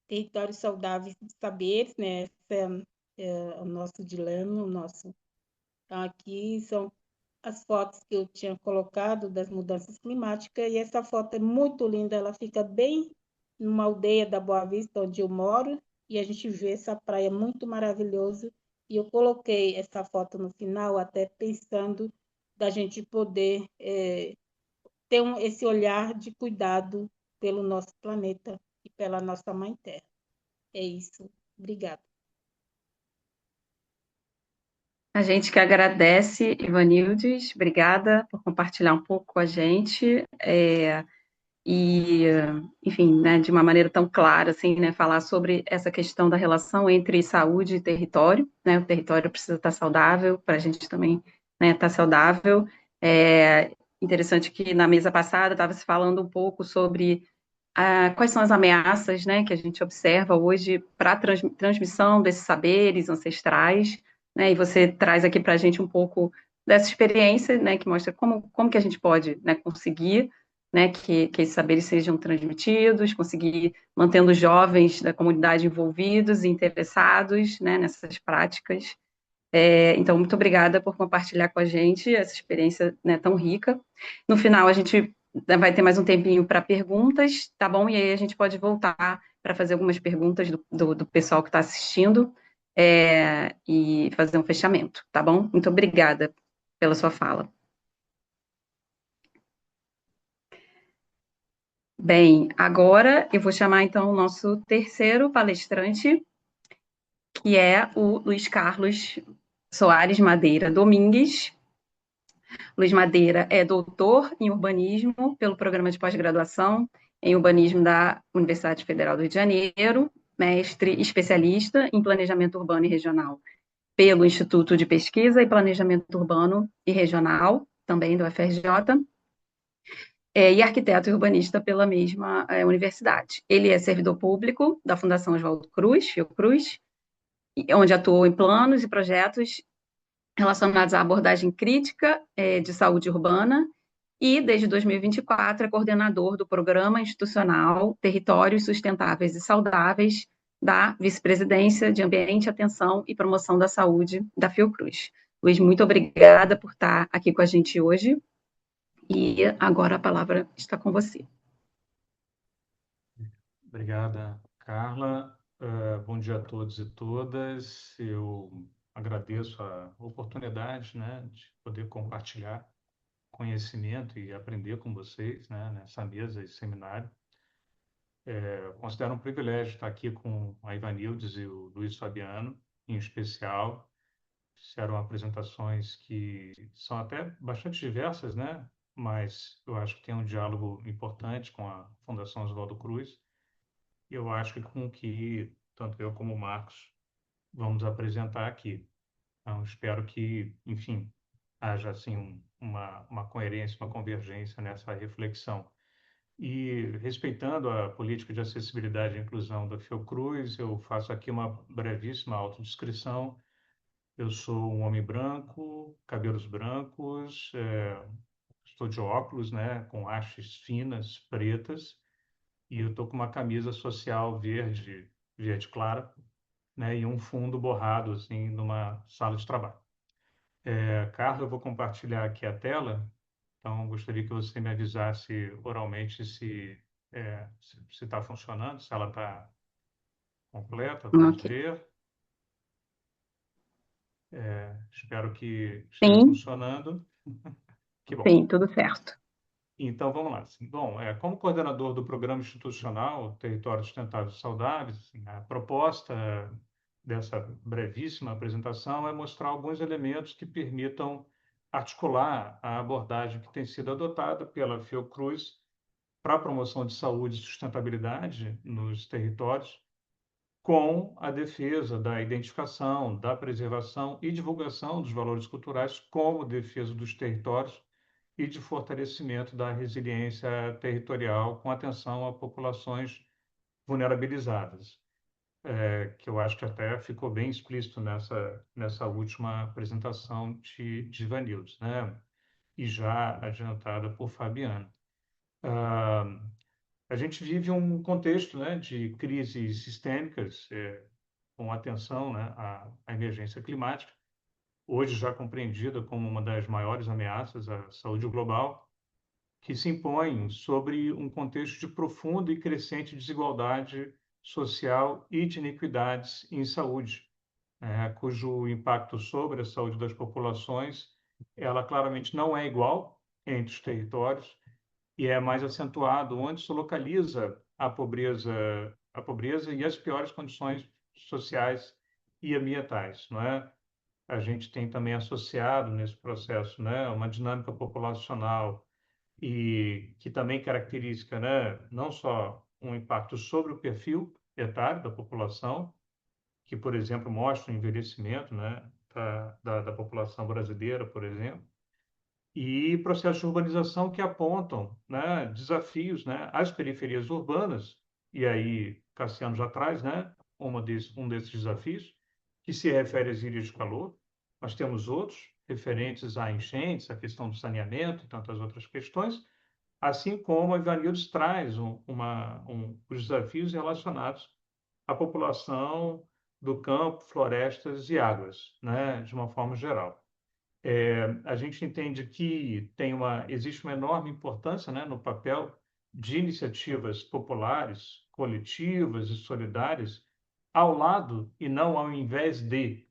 Territórios saudáveis de saberes, né? Esse é o nosso dilema, o nosso. Então, aqui são as fotos que eu tinha colocado das mudanças climáticas, e essa foto é muito linda, ela fica bem numa aldeia da Boa Vista, onde eu moro, e a gente vê essa praia muito maravilhosa, e eu coloquei essa foto no final, até pensando da gente poder ter esse olhar de cuidado pelo nosso planeta e pela nossa Mãe Terra. É isso. Obrigada. A gente que agradece, Ivanildes, obrigada por compartilhar um pouco com a gente. E, enfim, né, de uma maneira tão clara, assim, né, falar sobre essa questão da relação entre saúde e território, né, o território precisa estar saudável, para a gente também, né, estar saudável. É interessante que na mesa passada estava se falando um pouco sobre quais são as ameaças, né, que a gente observa hoje para a transmissão desses saberes ancestrais, né, e você traz aqui para a gente um pouco dessa experiência, né, que mostra como que a gente pode, né, conseguir, né, que esses saberes sejam transmitidos, conseguir mantendo os jovens da comunidade envolvidos e interessados, né, nessas práticas. Então, muito obrigada por compartilhar com a gente essa experiência, né, tão rica. No final, a gente vai ter mais um tempinho para perguntas, tá bom? E aí a gente pode voltar para fazer algumas perguntas do pessoal que está assistindo e fazer um fechamento, tá bom? Muito obrigada pela sua fala. Bem, agora eu vou chamar então o nosso terceiro palestrante, que é o Luiz Carlos Soares Madeira Domingues. Luiz Madeira é doutor em urbanismo pelo programa de pós-graduação em urbanismo da Universidade Federal do Rio de Janeiro, mestre especialista em planejamento urbano e regional pelo Instituto de Pesquisa e Planejamento Urbano e Regional, também do UFRJ, e arquiteto e urbanista pela mesma universidade. Ele é servidor público da Fundação Oswaldo Cruz, Fiocruz, onde atuou em planos e projetos relacionados à abordagem crítica de saúde urbana, e desde 2024 é coordenador do Programa Institucional Territórios Sustentáveis e Saudáveis da Vice-Presidência de Ambiente, Atenção e Promoção da Saúde da Fiocruz. Luiz, muito obrigada por estar aqui com a gente hoje, e agora a palavra está com você. Obrigada, Carla. Bom dia a todos e todas. Eu agradeço a oportunidade, né, de poder compartilhar conhecimento e aprender com vocês, né, nessa mesa e seminário. Eu considero um privilégio estar aqui com a Ivanildes e o Luiz Fabiano, em especial. Fizeram apresentações que são até bastante diversas, né? Mas eu acho que tem um diálogo importante com a Fundação Oswaldo Cruz. Eu acho que com o que tanto eu como o Marcos vamos apresentar aqui. Então, espero que, enfim, haja assim uma coerência, uma convergência nessa reflexão. E respeitando a política de acessibilidade e inclusão da Fiocruz, eu faço aqui uma brevíssima autodescrição. Eu sou um homem branco, cabelos brancos, estou de óculos, né, com hastes finas, pretas, e eu estou com uma camisa social verde clara, né, e um fundo borrado assim numa sala de trabalho. Carla, eu vou compartilhar aqui a tela, então gostaria que você me avisasse oralmente se está funcionando, se ela está completa. Vamos Ok. ver. Espero que esteja Sim, funcionando. Que bom. sim, tudo certo. Então, vamos lá. Assim, bom, como coordenador do Programa Institucional Territórios Sustentáveis e Saudáveis, assim, a proposta dessa brevíssima apresentação é mostrar alguns elementos que permitam articular a abordagem que tem sido adotada pela Fiocruz para a promoção de saúde e sustentabilidade nos territórios, com a defesa da identificação, da preservação e divulgação dos valores culturais, como defesa dos territórios e de fortalecimento da resiliência territorial, com atenção a populações vulnerabilizadas, que eu acho que até ficou bem explícito nessa última apresentação de Ivanildo, né? E já adiantada por Fabiana. A gente vive um contexto, né, de crises sistêmicas, com atenção, né, à emergência climática, hoje já compreendida como uma das maiores ameaças à saúde global, que se impõem sobre um contexto de profunda e crescente desigualdade social e de inequidades em saúde, cujo impacto sobre a saúde das populações, ela claramente não é igual entre os territórios e é mais acentuado onde se localiza a pobreza e as piores condições sociais e ambientais, não é? A gente tem também associado nesse processo, né, uma dinâmica populacional e que também caracteriza, né, não só um impacto sobre o perfil etário da população, que, por exemplo, mostra o envelhecimento, né, da população brasileira, por exemplo, e processos de urbanização que apontam, né, desafios, né, às periferias urbanas, e aí Cassiano já traz, né, um desses desafios, que se refere às ilhas de calor. Nós temos outros referentes a enchentes, a questão do saneamento e tantas outras questões, assim como a Ivanildes traz os desafios relacionados à população do campo, florestas e águas, né, de uma forma geral. A gente entende que existe uma enorme importância, né, no papel de iniciativas populares, coletivas e solidárias, ao lado e não ao invés de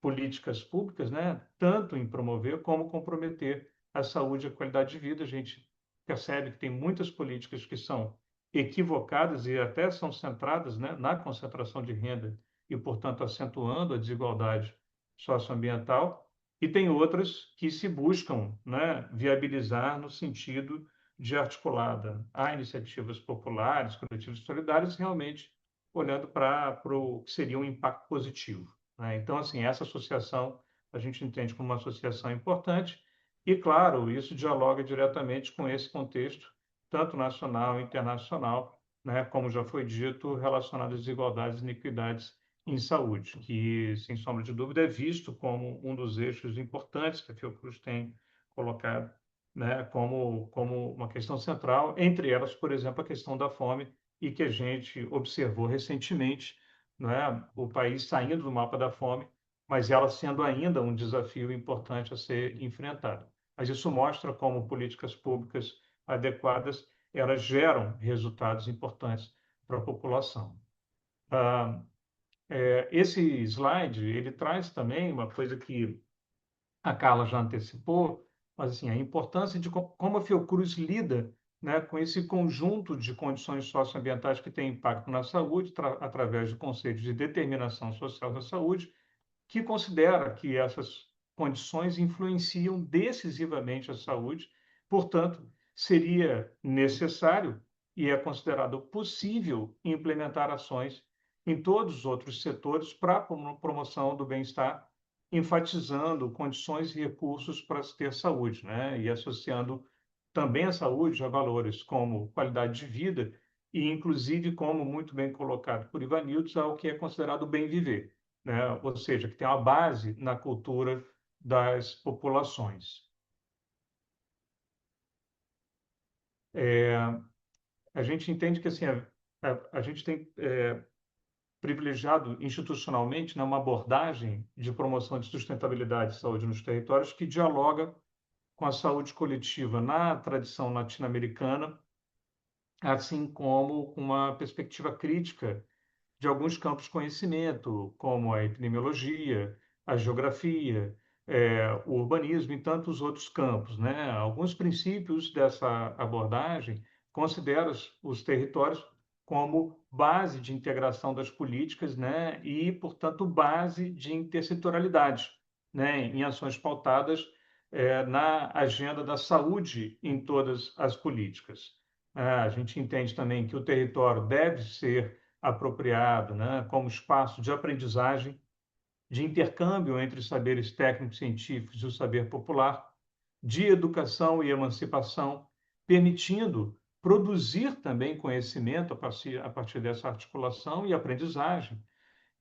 políticas públicas, né, tanto em promover como comprometer a saúde e a qualidade de vida. A gente percebe que tem muitas políticas que são equivocadas e até são centradas, né, na concentração de renda e, portanto, acentuando a desigualdade socioambiental, e tem outras que se buscam, né, viabilizar no sentido de articulada a iniciativas populares, coletivas solidárias, realmente olhando para o que seria um impacto positivo, né? Então, assim, essa associação a gente entende como uma associação importante e, claro, isso dialoga diretamente com esse contexto, tanto nacional e internacional, né, como já foi dito, relacionado às desigualdades e iniquidades em saúde, que, sem sombra de dúvida, é visto como um dos eixos importantes que a Fiocruz tem colocado, né, como uma questão central, entre elas, por exemplo, a questão da fome, e que a gente observou recentemente, né, o país saindo do mapa da fome, mas ela sendo ainda um desafio importante a ser enfrentado. Mas isso mostra como políticas públicas adequadas elas geram resultados importantes para a população. Esse slide ele traz também uma coisa que a Carla já antecipou, mas assim, a importância de como a Fiocruz lida, né, com esse conjunto de condições socioambientais que tem impacto na saúde, através do conceito de determinação social da saúde, que considera que essas condições influenciam decisivamente a saúde, portanto, seria necessário e é considerado possível implementar ações em todos os outros setores para a promoção do bem-estar, enfatizando condições e recursos para se ter saúde, né? E associando também a saúde a valores como qualidade de vida e, inclusive, como muito bem colocado por Ivanildo, ao que é considerado bem viver, né? Ou seja, que tem uma base na cultura das populações. A gente entende que assim, a gente tem privilegiado institucionalmente, né, uma abordagem de promoção de sustentabilidade e saúde nos territórios que dialoga com a saúde coletiva na tradição latino-americana, assim como com uma perspectiva crítica de alguns campos de conhecimento, como a epidemiologia, a geografia, o urbanismo e tantos outros campos, né? Alguns princípios dessa abordagem consideram os territórios como base de integração das políticas, né? E, portanto, base de intersetorialidade, né? Em ações pautadas na agenda da saúde em todas as políticas. A gente entende também que o território deve ser apropriado, né, como espaço de aprendizagem, de intercâmbio entre saberes técnicos científicos e o saber popular, de educação e emancipação, permitindo produzir também conhecimento a partir dessa articulação e aprendizagem,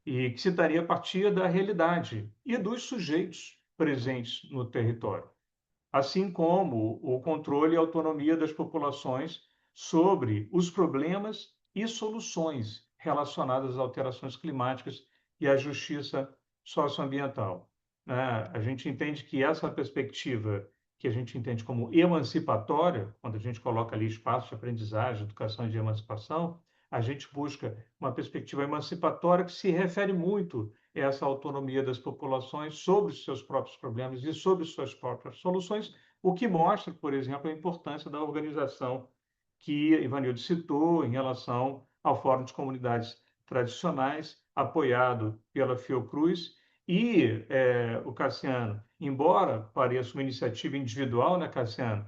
e que se daria a partir da realidade e dos sujeitos presentes no território, assim como o controle e autonomia das populações sobre os problemas e soluções relacionadas às alterações climáticas e à justiça socioambiental. A gente entende que essa perspectiva, que a gente entende como emancipatória, quando a gente coloca ali espaço de aprendizagem, educação e de emancipação, a gente busca uma perspectiva emancipatória que se refere muito essa autonomia das populações sobre os seus próprios problemas e sobre suas próprias soluções, o que mostra, por exemplo, a importância da organização que Ivanildo citou em relação ao Fórum de Comunidades Tradicionais, apoiado pela Fiocruz, e o Cassiano, embora pareça uma iniciativa individual, né, Cassiano,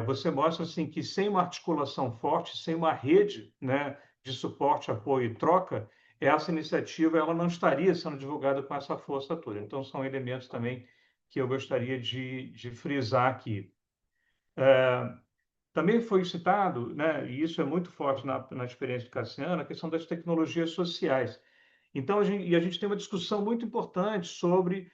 você mostra assim que sem uma articulação forte, sem uma rede, né, de suporte, apoio e troca, essa iniciativa ela não estaria sendo divulgada com essa força toda. Então, são elementos também que eu gostaria de frisar aqui. Também foi citado, né, e isso é muito forte na experiência de Cassiano, a questão das tecnologias sociais. Então, a gente tem uma discussão muito importante sobre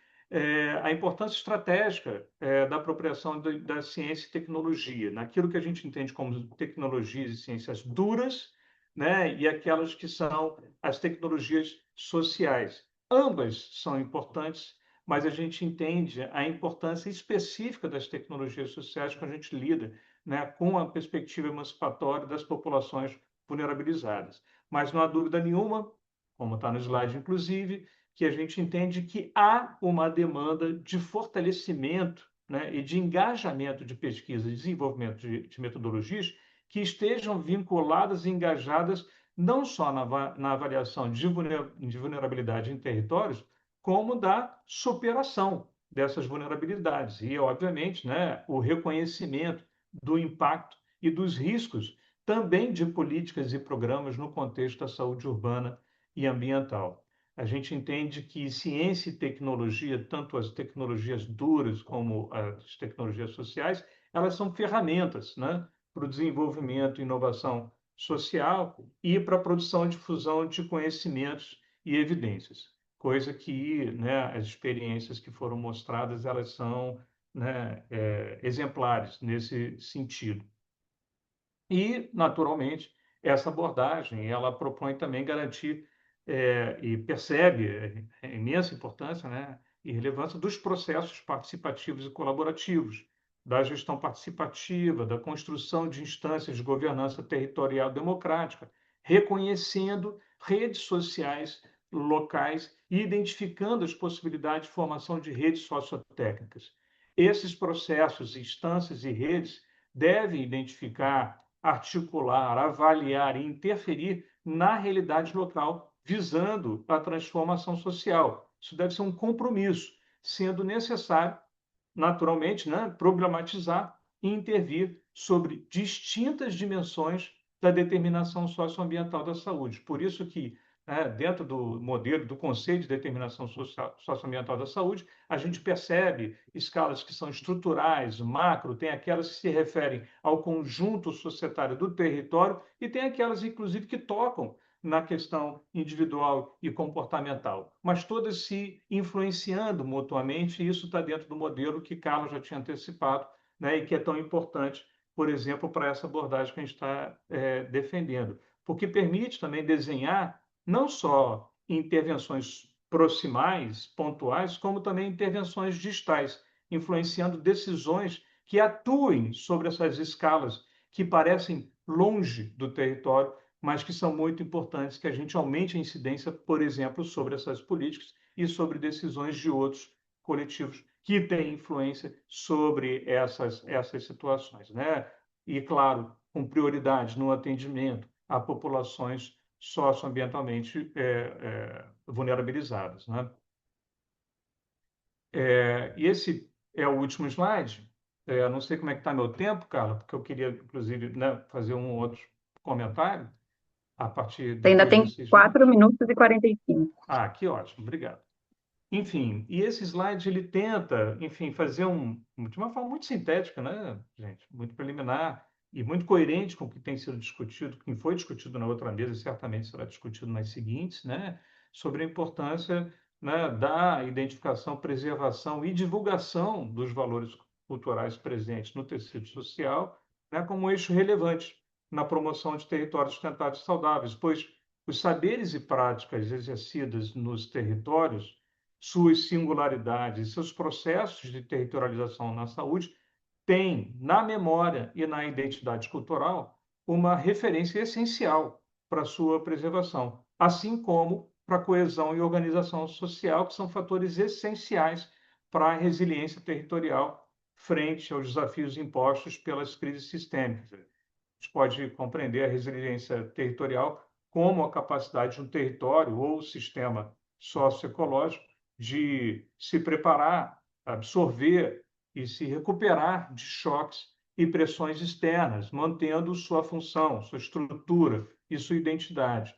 a importância estratégica da apropriação da ciência e tecnologia, naquilo que a gente entende como tecnologias e ciências duras, né, e aquelas que são as tecnologias sociais. Ambas são importantes, mas a gente entende a importância específica das tecnologias sociais quando a gente lida, né, com a perspectiva emancipatória das populações vulnerabilizadas. Mas não há dúvida nenhuma, como está no slide, inclusive, que a gente entende que há uma demanda de fortalecimento, né, e de engajamento de pesquisa e desenvolvimento de metodologias que estejam vinculadas e engajadas não só na avaliação de vulnerabilidade em territórios, como da superação dessas vulnerabilidades. E, obviamente, né, o reconhecimento do impacto e dos riscos também de políticas e programas no contexto da saúde urbana e ambiental. A gente entende que ciência e tecnologia, tanto as tecnologias duras como as tecnologias sociais, elas são ferramentas, né, para o desenvolvimento e inovação social e para a produção e difusão de conhecimentos e evidências, coisa que, né, as experiências que foram mostradas, elas são, né, exemplares nesse sentido. E, naturalmente, essa abordagem ela propõe também garantir e percebe a imensa importância, né, e relevância dos processos participativos e colaborativos, da gestão participativa, da construção de instâncias de governança territorial democrática, reconhecendo redes sociais locais e identificando as possibilidades de formação de redes sociotécnicas. Esses processos, instâncias e redes devem identificar, articular, avaliar e interferir na realidade local, visando a transformação social. Isso deve ser um compromisso, sendo necessário, naturalmente, né, problematizar e intervir sobre distintas dimensões da determinação socioambiental da saúde. Por isso que, dentro do modelo do Conselho de Determinação Socioambiental da Saúde, a gente percebe escalas que são estruturais, macro, tem aquelas que se referem ao conjunto societário do território e tem aquelas, inclusive, que tocam na questão individual e comportamental, mas todas se influenciando mutuamente, e isso está dentro do modelo que Carlos já tinha antecipado, né, e que é tão importante, por exemplo, para essa abordagem que a gente está defendendo, porque permite também desenhar, não só intervenções proximais, pontuais, como também intervenções distais, influenciando decisões que atuem sobre essas escalas que parecem longe do território, mas que são muito importantes que a gente aumente a incidência, por exemplo, sobre essas políticas e sobre decisões de outros coletivos que têm influência sobre essas situações, né? E, claro, com prioridade no atendimento a populações socioambientalmente vulnerabilizadas, né? E esse é o último slide. Não sei como é que está meu tempo, Carla, porque eu queria, inclusive, né, fazer um outro comentário a partir Ainda depois tem desses 4 slides. minutos e 45. Ah, que ótimo, obrigado. Enfim, e esse slide ele tenta, enfim, fazer de uma forma muito sintética, né, gente, muito preliminar e muito coerente com o que tem sido discutido, que foi discutido na outra mesa e certamente será discutido nas seguintes, né, sobre a importância, né, da identificação, preservação e divulgação dos valores culturais presentes no tecido social, né, como um eixo relevante na promoção de territórios sustentáveis e saudáveis, pois os saberes e práticas exercidas nos territórios, suas singularidades, seus processos de territorialização na saúde, têm na memória e na identidade cultural uma referência essencial para a sua preservação, assim como para a coesão e organização social, que são fatores essenciais para a resiliência territorial frente aos desafios impostos pelas crises sistêmicas. A gente pode compreender a resiliência territorial como a capacidade de um território ou sistema socioecológico de se preparar, absorver e se recuperar de choques e pressões externas, mantendo sua função, sua estrutura e sua identidade.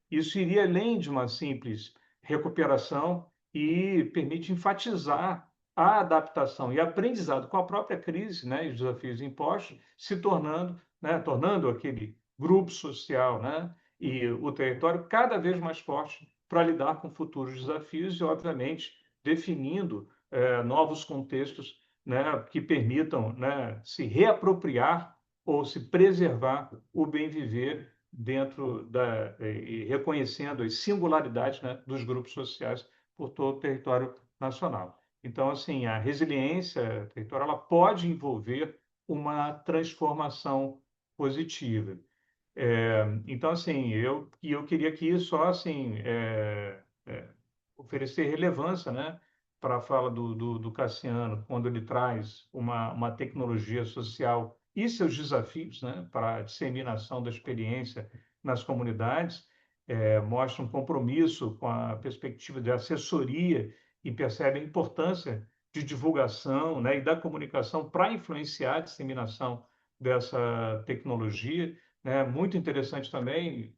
Isso iria além de uma simples recuperação e permite enfatizar a adaptação e aprendizado com a própria crise, né, e os desafios impostos, se tornando, né, tornando aquele grupo social, né, e o território cada vez mais forte para lidar com futuros desafios e, obviamente, definindo novos contextos, né, que permitam, né, se reapropriar ou se preservar o bem viver dentro e reconhecendo as singularidades, né, dos grupos sociais por todo o território nacional. Então, assim, a resiliência territorial ela pode envolver uma transformação positiva. Então, assim, eu queria aqui só assim, oferecer relevância, né, para a fala do Cassiano, quando ele traz uma tecnologia social e seus desafios, né, para a disseminação da experiência nas comunidades, mostra um compromisso com a perspectiva de assessoria e percebe a importância de divulgação, né, e da comunicação para influenciar a disseminação dessa tecnologia, né? Muito interessante também,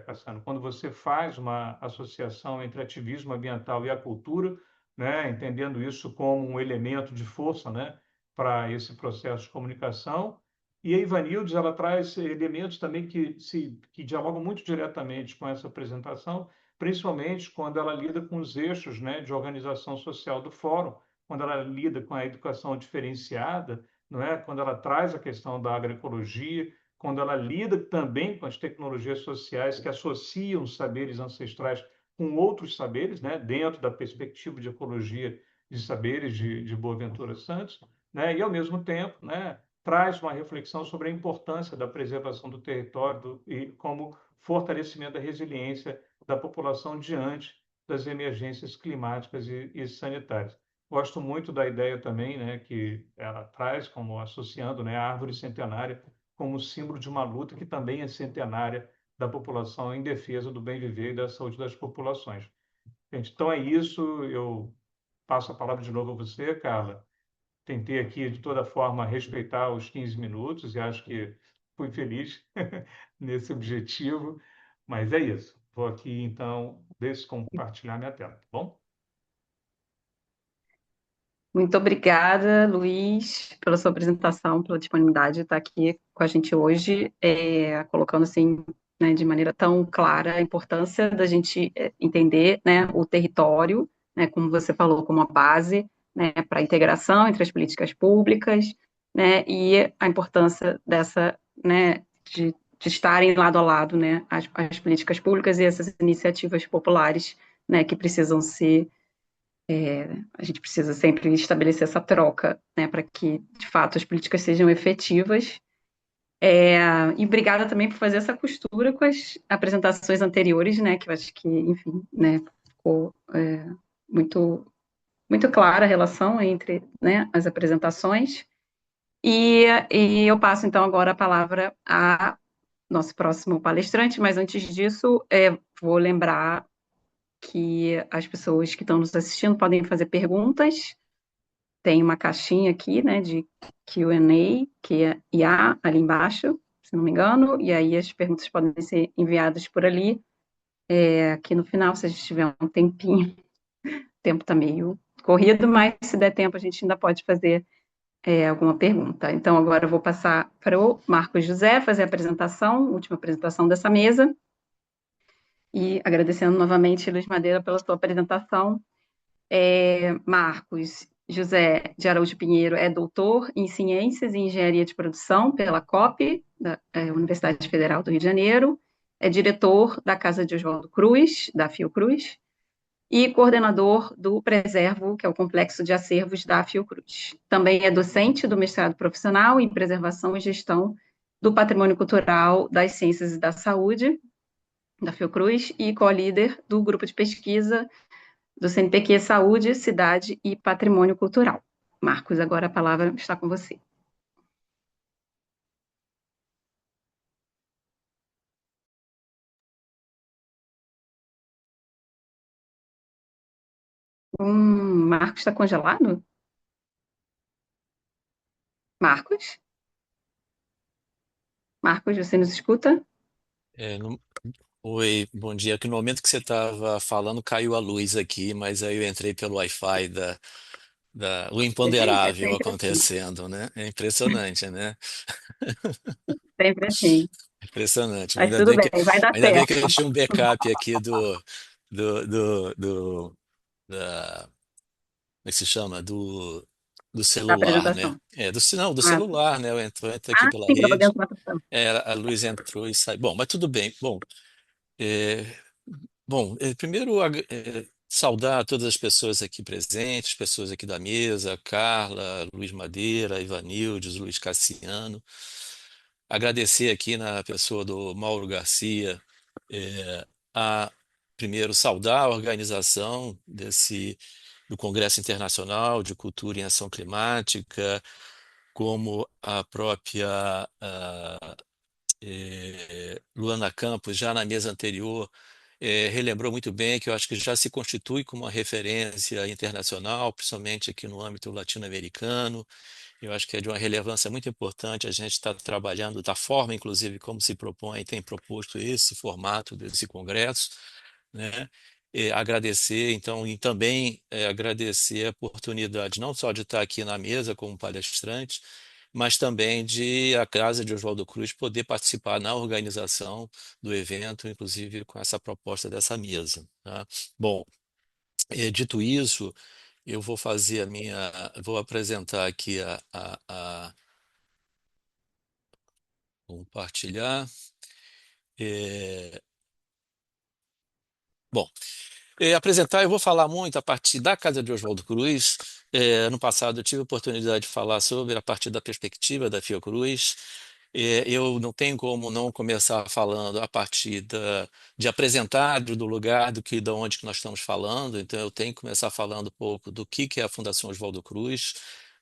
Cassiano, quando você faz uma associação entre ativismo ambiental e a cultura, né? Entendendo isso como um elemento de força, né? Para esse processo de comunicação. E a Ivanildes, ela traz elementos também que dialogam muito diretamente com essa apresentação, principalmente quando ela lida com os eixos, né, de organização social do fórum, quando ela lida com a educação diferenciada, não é? Quando ela traz a questão da agroecologia, quando ela lida também com as tecnologias sociais que associam saberes ancestrais com outros saberes, né, dentro da perspectiva de ecologia de saberes de Boaventura Santos, né, e, ao mesmo tempo, né, traz uma reflexão sobre a importância da preservação do território e como fortalecimento da resiliência da população diante das emergências climáticas e sanitárias. Gosto muito da ideia também, né, que ela traz como associando, né, a árvore centenária como símbolo de uma luta que também é centenária da população em defesa do bem viver e da saúde das populações. Gente, então é isso. Eu passo a palavra de novo a você, Carla. Tentei aqui, de toda forma, respeitar os 15 minutos e acho que fui feliz nesse objetivo, mas é isso. Vou aqui, então, compartilhar minha tela, tá bom? Muito obrigada, Luiz, pela sua apresentação, pela disponibilidade de estar aqui com a gente hoje, colocando assim, né, de maneira tão clara a importância da gente entender, né, o território, né, como você falou, como uma base, né, para a integração entre as políticas públicas, né, e a importância dessa, né, de de estarem lado a lado, né, as políticas públicas e essas iniciativas populares, né, que precisam ser, a gente precisa sempre estabelecer essa troca, né, para que, de fato, as políticas sejam efetivas. E obrigada também por fazer essa costura com as apresentações anteriores, né, que eu acho que, enfim, né, ficou muito, muito clara a relação entre, né, as apresentações. E eu passo, então, agora a palavra a nosso próximo palestrante, mas antes disso, vou lembrar que as pessoas que estão nos assistindo podem fazer perguntas. Tem uma caixinha aqui, né, de Q&A, que é IA, ali embaixo, se não me engano, e aí as perguntas podem ser enviadas por ali. Aqui no final, se a gente tiver um tempinho, o tempo está meio corrido, mas se der tempo, a gente ainda pode fazer alguma pergunta. Então, agora eu vou passar para o Marcos José fazer a apresentação, última apresentação dessa mesa, e agradecendo novamente, Luiz Madeira, pela sua apresentação. Marcos José de Araújo Pinheiro é doutor em Ciências e Engenharia de Produção pela COP, da Universidade Federal do Rio de Janeiro, é diretor da Casa de Oswaldo Cruz, da Fiocruz, e coordenador do Preservo, que é o Complexo de Acervos da Fiocruz. Também é docente do mestrado profissional em Preservação e Gestão do Patrimônio Cultural das Ciências e da Saúde, da Fiocruz, e co-líder do grupo de pesquisa do CNPq Saúde, Cidade e Patrimônio Cultural. Marcos, agora a palavra está com você. Marcos está congelado? Marcos? Marcos, você nos escuta? Oi, bom dia. Que no momento que você estava falando, caiu a luz aqui, mas aí eu entrei pelo Wi-Fi o É imponderável sempre assim. acontecendo, né? É impressionante, né? Sempre assim. Impressionante. Mas tudo bem, vai dar Ainda bem que certo. eu tinha um backup aqui do, do, do, da, como é que se chama? Do Da celular, né? apresentação. Não, do Ah, celular, né? Eu entro aqui pela sim, estava rede, dentro da apresentação. a luz entrou e saiu. Bom, mas tudo bem. Bom, é, primeiro, saudar todas as pessoas aqui presentes, pessoas aqui da mesa, Carla, Luiz Madeira, Ivanildes, Luiz Cassiano. Agradecer aqui na pessoa do Mauro Garcia, a primeiro saudar a organização do Congresso Internacional de Cultura em Ação Climática, como a própria Luana Campos, já na mesa anterior, relembrou muito bem que eu acho que já se constitui como uma referência internacional, principalmente aqui no âmbito latino-americano. Eu acho que é de uma relevância muito importante a gente estar trabalhando da forma, inclusive, como se propõe, tem proposto esse formato desse congresso, né? E agradecer, então, e também agradecer a oportunidade não só de estar aqui na mesa como palestrante, mas também de a Casa de Oswaldo Cruz poder participar na organização do evento, inclusive com essa proposta dessa mesa, tá? Bom, dito isso, eu vou fazer vou apresentar aqui compartilhar. É, bom, apresentar, eu vou falar muito a partir da Casa de Oswaldo Cruz. Ano passado eu tive a oportunidade de falar sobre a partir da perspectiva da Fiocruz. Eu não tenho como não começar falando a partir de apresentar do lugar da onde que nós estamos falando. Então eu tenho que começar falando um pouco do que é a Fundação Oswaldo Cruz,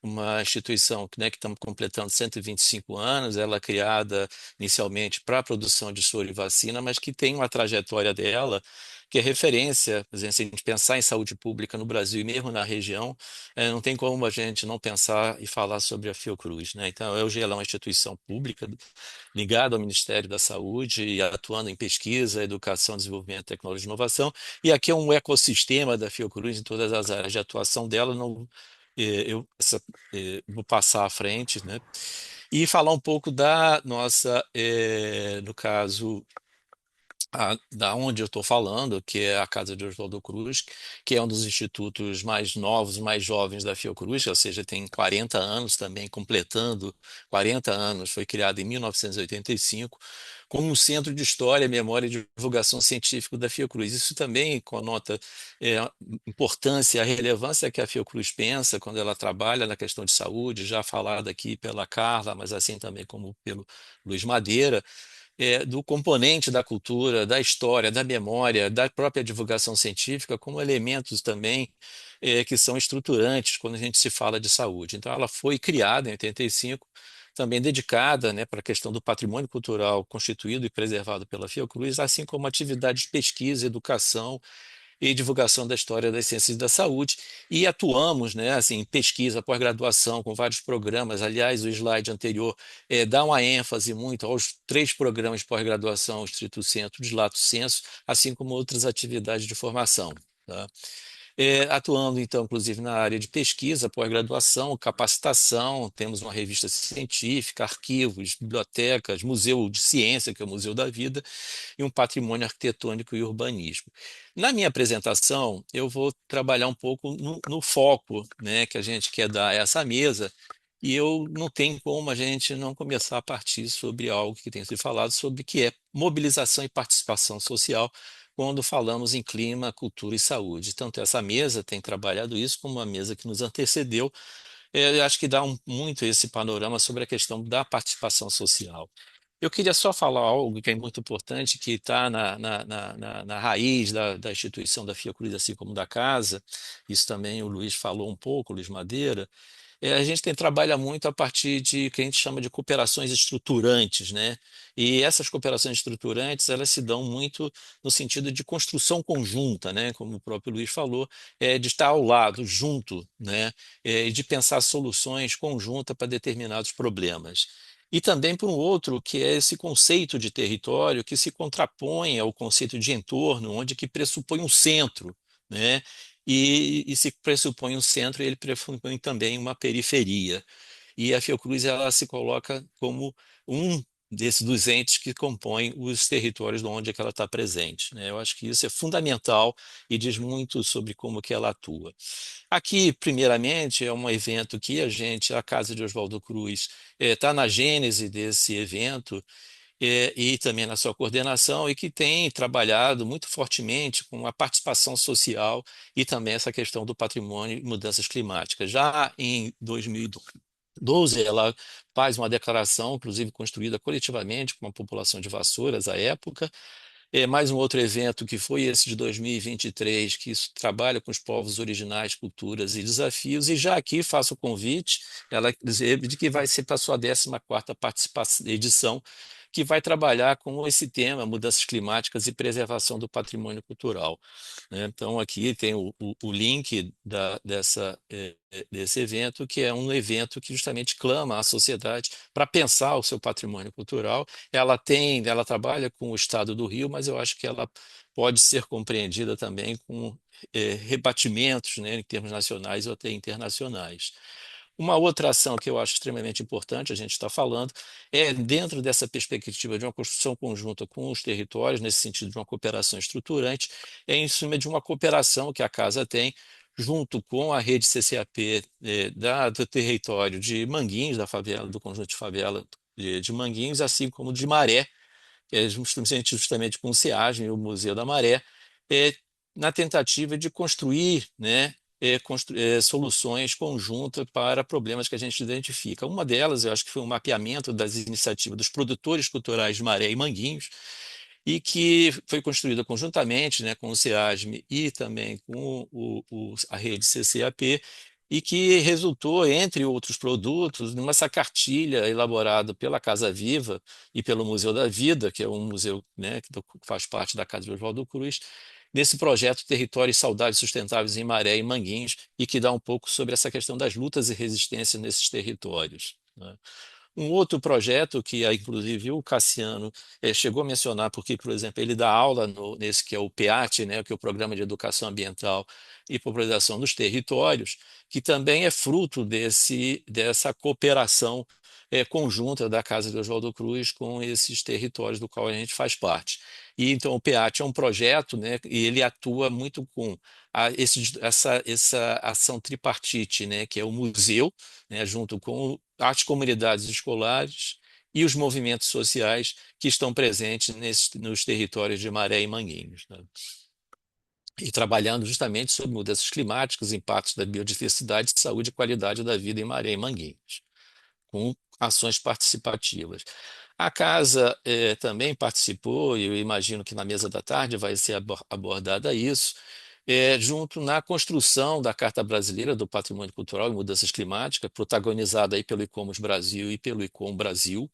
uma instituição que, né, que estamos completando 125 anos. Ela é criada inicialmente para a produção de soro e vacina, mas que tem uma trajetória dela que é referência. Por exemplo, se a gente pensar em saúde pública no Brasil e mesmo na região, não tem como a gente não pensar e falar sobre a Fiocruz, né? Então, hoje ela é uma instituição pública ligada ao Ministério da Saúde e atuando em pesquisa, educação, desenvolvimento, tecnologia e inovação. E aqui é um ecossistema da Fiocruz em todas as áreas de atuação dela. Não, vou passar à frente, né? E falar um pouco da nossa, no caso, da onde eu estou falando, que é a Casa de Oswaldo Cruz, que é um dos institutos mais novos, mais jovens da Fiocruz, ou seja, tem 40 anos também, completando 40 anos, foi criado em 1985, como um centro de história, memória e divulgação científica da Fiocruz. Isso também conota a importância, a relevância que a Fiocruz pensa quando ela trabalha na questão de saúde, já falada aqui pela Carla, mas assim também como pelo Luiz Madeira, do componente da cultura, da história, da memória, da própria divulgação científica, como elementos também que são estruturantes quando a gente se fala de saúde. Então, ela foi criada em 85, também dedicada, né, para a questão do patrimônio cultural constituído e preservado pela Fiocruz, assim como atividades de pesquisa, educação e divulgação da história das ciências da saúde, e atuamos, né, assim, em pesquisa, pós-graduação, com vários programas. Aliás, o slide anterior dá uma ênfase muito aos 3 programas de pós-graduação, o Estrito Centro, de Lato Sensu, assim como outras atividades de formação. Tá? Atuando, então, inclusive na área de pesquisa, pós-graduação, capacitação, temos uma revista científica, arquivos, bibliotecas, museu de ciência, que é o Museu da Vida, e um patrimônio arquitetônico e urbanismo. Na minha apresentação, eu vou trabalhar um pouco no foco, né, que a gente quer dar a essa mesa, e eu não tenho como a gente não começar a partir sobre algo que tem sido falado sobre que é mobilização e participação social quando falamos em clima, cultura e saúde. Tanto essa mesa tem trabalhado isso como a mesa que nos antecedeu. Eu acho que dá muito esse panorama sobre a questão da participação social. Eu queria só falar algo que é muito importante, que está na raiz da instituição da Fiocruz, assim como da casa. Isso também o Luiz falou um pouco, o Luiz Madeira. A gente trabalha muito a partir de que a gente chama de cooperações estruturantes, né? E essas cooperações estruturantes, elas se dão muito no sentido de construção conjunta, né? Como o próprio Luiz falou, de estar ao lado, junto, né? E de pensar soluções conjuntas para determinados problemas. E também por um outro, que é esse conceito de território que se contrapõe ao conceito de entorno, onde que pressupõe um centro, né? E se pressupõe um centro, ele pressupõe também uma periferia. E a Fiocruz ela se coloca como um desses dos entes que compõem os territórios onde é que ela está presente, né? Eu acho que isso é fundamental e diz muito sobre como que ela atua. Aqui, primeiramente, é um evento que a Casa de Oswaldo Cruz, está na gênese desse evento, e também na sua coordenação, e que tem trabalhado muito fortemente com a participação social e também essa questão do patrimônio e mudanças climáticas. Já em 2012, ela faz uma declaração, inclusive construída coletivamente com a população de Vassouras à época. Mais um outro evento que foi esse de 2023, que isso trabalha com os povos originais, culturas e desafios. E já aqui faço o convite, ela dizer de que vai ser para a sua 14ª edição, que vai trabalhar com esse tema, mudanças climáticas e preservação do patrimônio cultural, né? Então, aqui tem o link desse evento, que é um evento que justamente clama à sociedade para pensar o seu patrimônio cultural. Ela trabalha com o Estado do Rio, mas eu acho que ela pode ser compreendida também com rebatimentos, né, em termos nacionais ou até internacionais. Uma outra ação que eu acho extremamente importante, a gente está falando, é dentro dessa perspectiva de uma construção conjunta com os territórios, nesse sentido de uma cooperação estruturante, é em cima de uma cooperação que a Casa tem, junto com a rede CCAP do território de Manguinhos, da favela, do conjunto de favela de Manguinhos, assim como de Maré, que é justamente com o SEAGEM, o Museu da Maré, é, na tentativa de construir, né, soluções conjuntas para problemas que a gente identifica. Uma delas, eu acho que foi um mapeamento das iniciativas dos produtores culturais de Maré e Manguinhos, e que foi construída conjuntamente, né, com o SEAGME e também com a rede CCAP, e que resultou, entre outros produtos, numa essa cartilha elaborada pela Casa Viva e pelo Museu da Vida, que é um museu, né, que faz parte da Casa de Oswaldo Cruz, nesse projeto Territórios Saudáveis Sustentáveis em Maré e Manguinhos, e que dá um pouco sobre essa questão das lutas e resistências nesses territórios, né? Um outro projeto que, inclusive, o Cassiano chegou a mencionar, porque, por exemplo, ele dá aula nesse que é o PEAT, né, que é o Programa de Educação Ambiental e Popularização dos Territórios, que também é fruto dessa cooperação conjunta da Casa de Oswaldo Cruz com esses territórios do qual a gente faz parte. E então o PEAT é um projeto, né, e ele atua muito com essa ação tripartite, né, que é o museu, né, junto com as comunidades escolares e os movimentos sociais que estão presentes nos territórios de Maré e Manguinhos, né? E trabalhando justamente sobre mudanças climáticas, impactos da biodiversidade, saúde e qualidade da vida em Maré e Manguinhos, com ações participativas. A casa também participou, e eu imagino que na mesa da tarde vai ser abordada isso, junto na construção da Carta Brasileira do Patrimônio Cultural e Mudanças Climáticas, protagonizada aí pelo ICOMOS Brasil e pelo ICOM Brasil,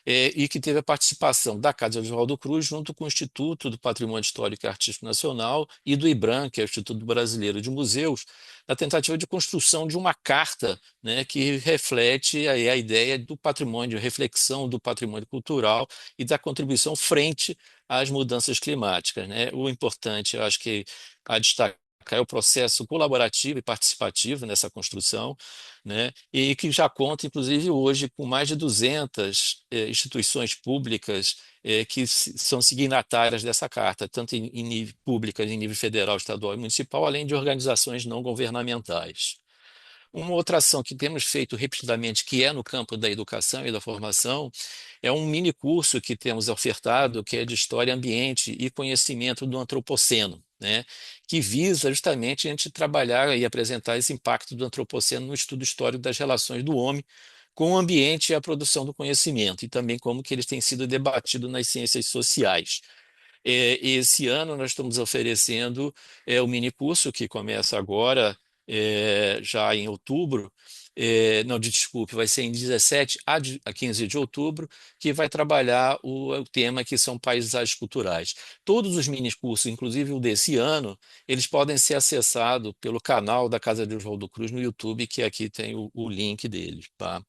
e que teve a participação da Casa de Oswaldo Cruz, junto com o Instituto do Patrimônio Histórico e Artístico Nacional e do IBRAM, que é o Instituto Brasileiro de Museus, na tentativa de construção de uma carta, né, que reflete aí a ideia do patrimônio, reflexão do patrimônio cultural e da contribuição frente às mudanças climáticas, né? O importante, eu acho que a destacar é o processo colaborativo e participativo nessa construção, né? E que já conta, inclusive, hoje com mais de 200 instituições públicas que são signatárias dessa carta, tanto em nível públicas, em nível federal, estadual e municipal, além de organizações não governamentais. Uma outra ação que temos feito repetidamente, que é no campo da educação e da formação, é um mini curso que temos ofertado, que é de História, Ambiente e Conhecimento do Antropoceno, né? Que visa justamente a gente trabalhar e apresentar esse impacto do Antropoceno no estudo histórico das relações do homem com o ambiente e a produção do conhecimento, e também como que eles têm sido debatidos nas ciências sociais. Esse ano nós estamos oferecendo o mini curso que começa agora, já em outubro, não, desculpe, vai ser em 17 a 15 de outubro, que vai trabalhar o tema que são paisagens culturais. Todos os mini cursos, inclusive o desse ano, eles podem ser acessados pelo canal da Casa de Oswaldo Cruz no YouTube, que aqui tem o link deles, tá?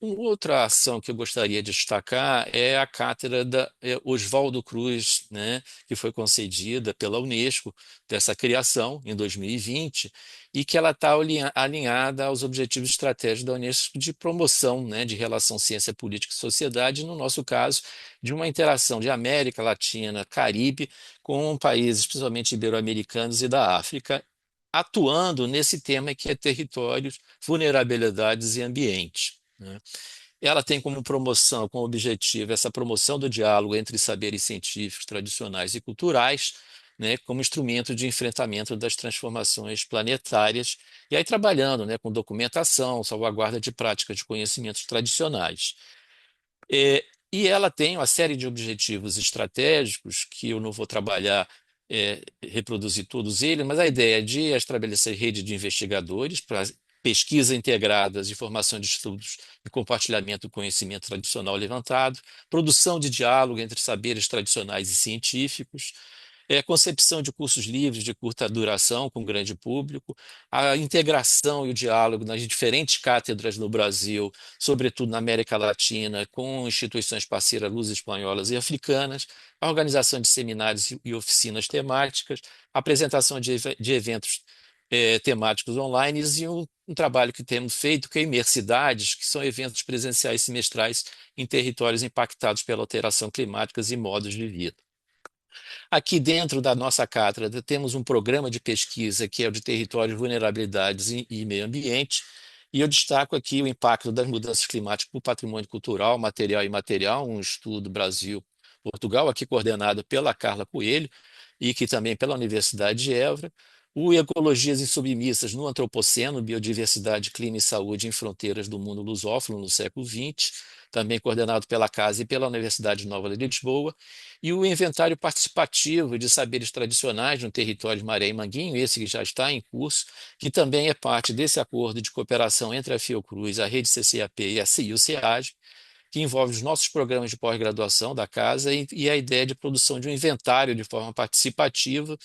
Uma outra ação que eu gostaria de destacar é a cátedra da Oswaldo Cruz, né, que foi concedida pela Unesco, dessa criação em 2020, e que ela está alinhada aos objetivos estratégicos da Unesco de promoção, né, de relação ciência, política e sociedade, no nosso caso, de uma interação de América Latina, Caribe, com países, principalmente ibero-americanos e da África, atuando nesse tema que é territórios, vulnerabilidades e ambiente, né? Ela tem como promoção, como objetivo, essa promoção do diálogo entre saberes científicos, tradicionais e culturais, né, como instrumento de enfrentamento das transformações planetárias, e aí trabalhando, né, com documentação, salvaguarda de práticas de conhecimentos tradicionais. E ela tem uma série de objetivos estratégicos, que eu não vou trabalhar, reproduzir todos eles, mas a ideia é de estabelecer rede de investigadores para pesquisa integrada de formação de estudos e compartilhamento do conhecimento tradicional levantado, produção de diálogo entre saberes tradicionais e científicos, concepção de cursos livres de curta duração com grande público, a integração e o diálogo nas diferentes cátedras no Brasil, sobretudo na América Latina, com instituições parceiras luso-espanholas e africanas, a organização de seminários e oficinas temáticas, a apresentação de eventos temáticos online e um trabalho que temos feito, que é Imersidades, que são eventos presenciais semestrais em territórios impactados pela alteração climática e modos de vida. Aqui dentro da nossa cátedra temos um programa de pesquisa que é o de territórios, vulnerabilidades e meio ambiente, e eu destaco aqui o impacto das mudanças climáticas para o patrimônio cultural, material e imaterial, um estudo Brasil-Portugal, aqui coordenado pela Carla Coelho, e que também pela Universidade de Évora, o Ecologias Insubmissas no Antropoceno, Biodiversidade, Clima e Saúde em Fronteiras do Mundo Lusófono no século XX, também coordenado pela CASA e pela Universidade Nova de Lisboa, e o Inventário Participativo de Saberes Tradicionais no Território de Maré e Manguinho, esse que já está em curso, que também é parte desse acordo de cooperação entre a Fiocruz, a Rede CCAP e o SEAG, que envolve os nossos programas de pós-graduação da casa e a ideia de produção de um inventário de forma participativa,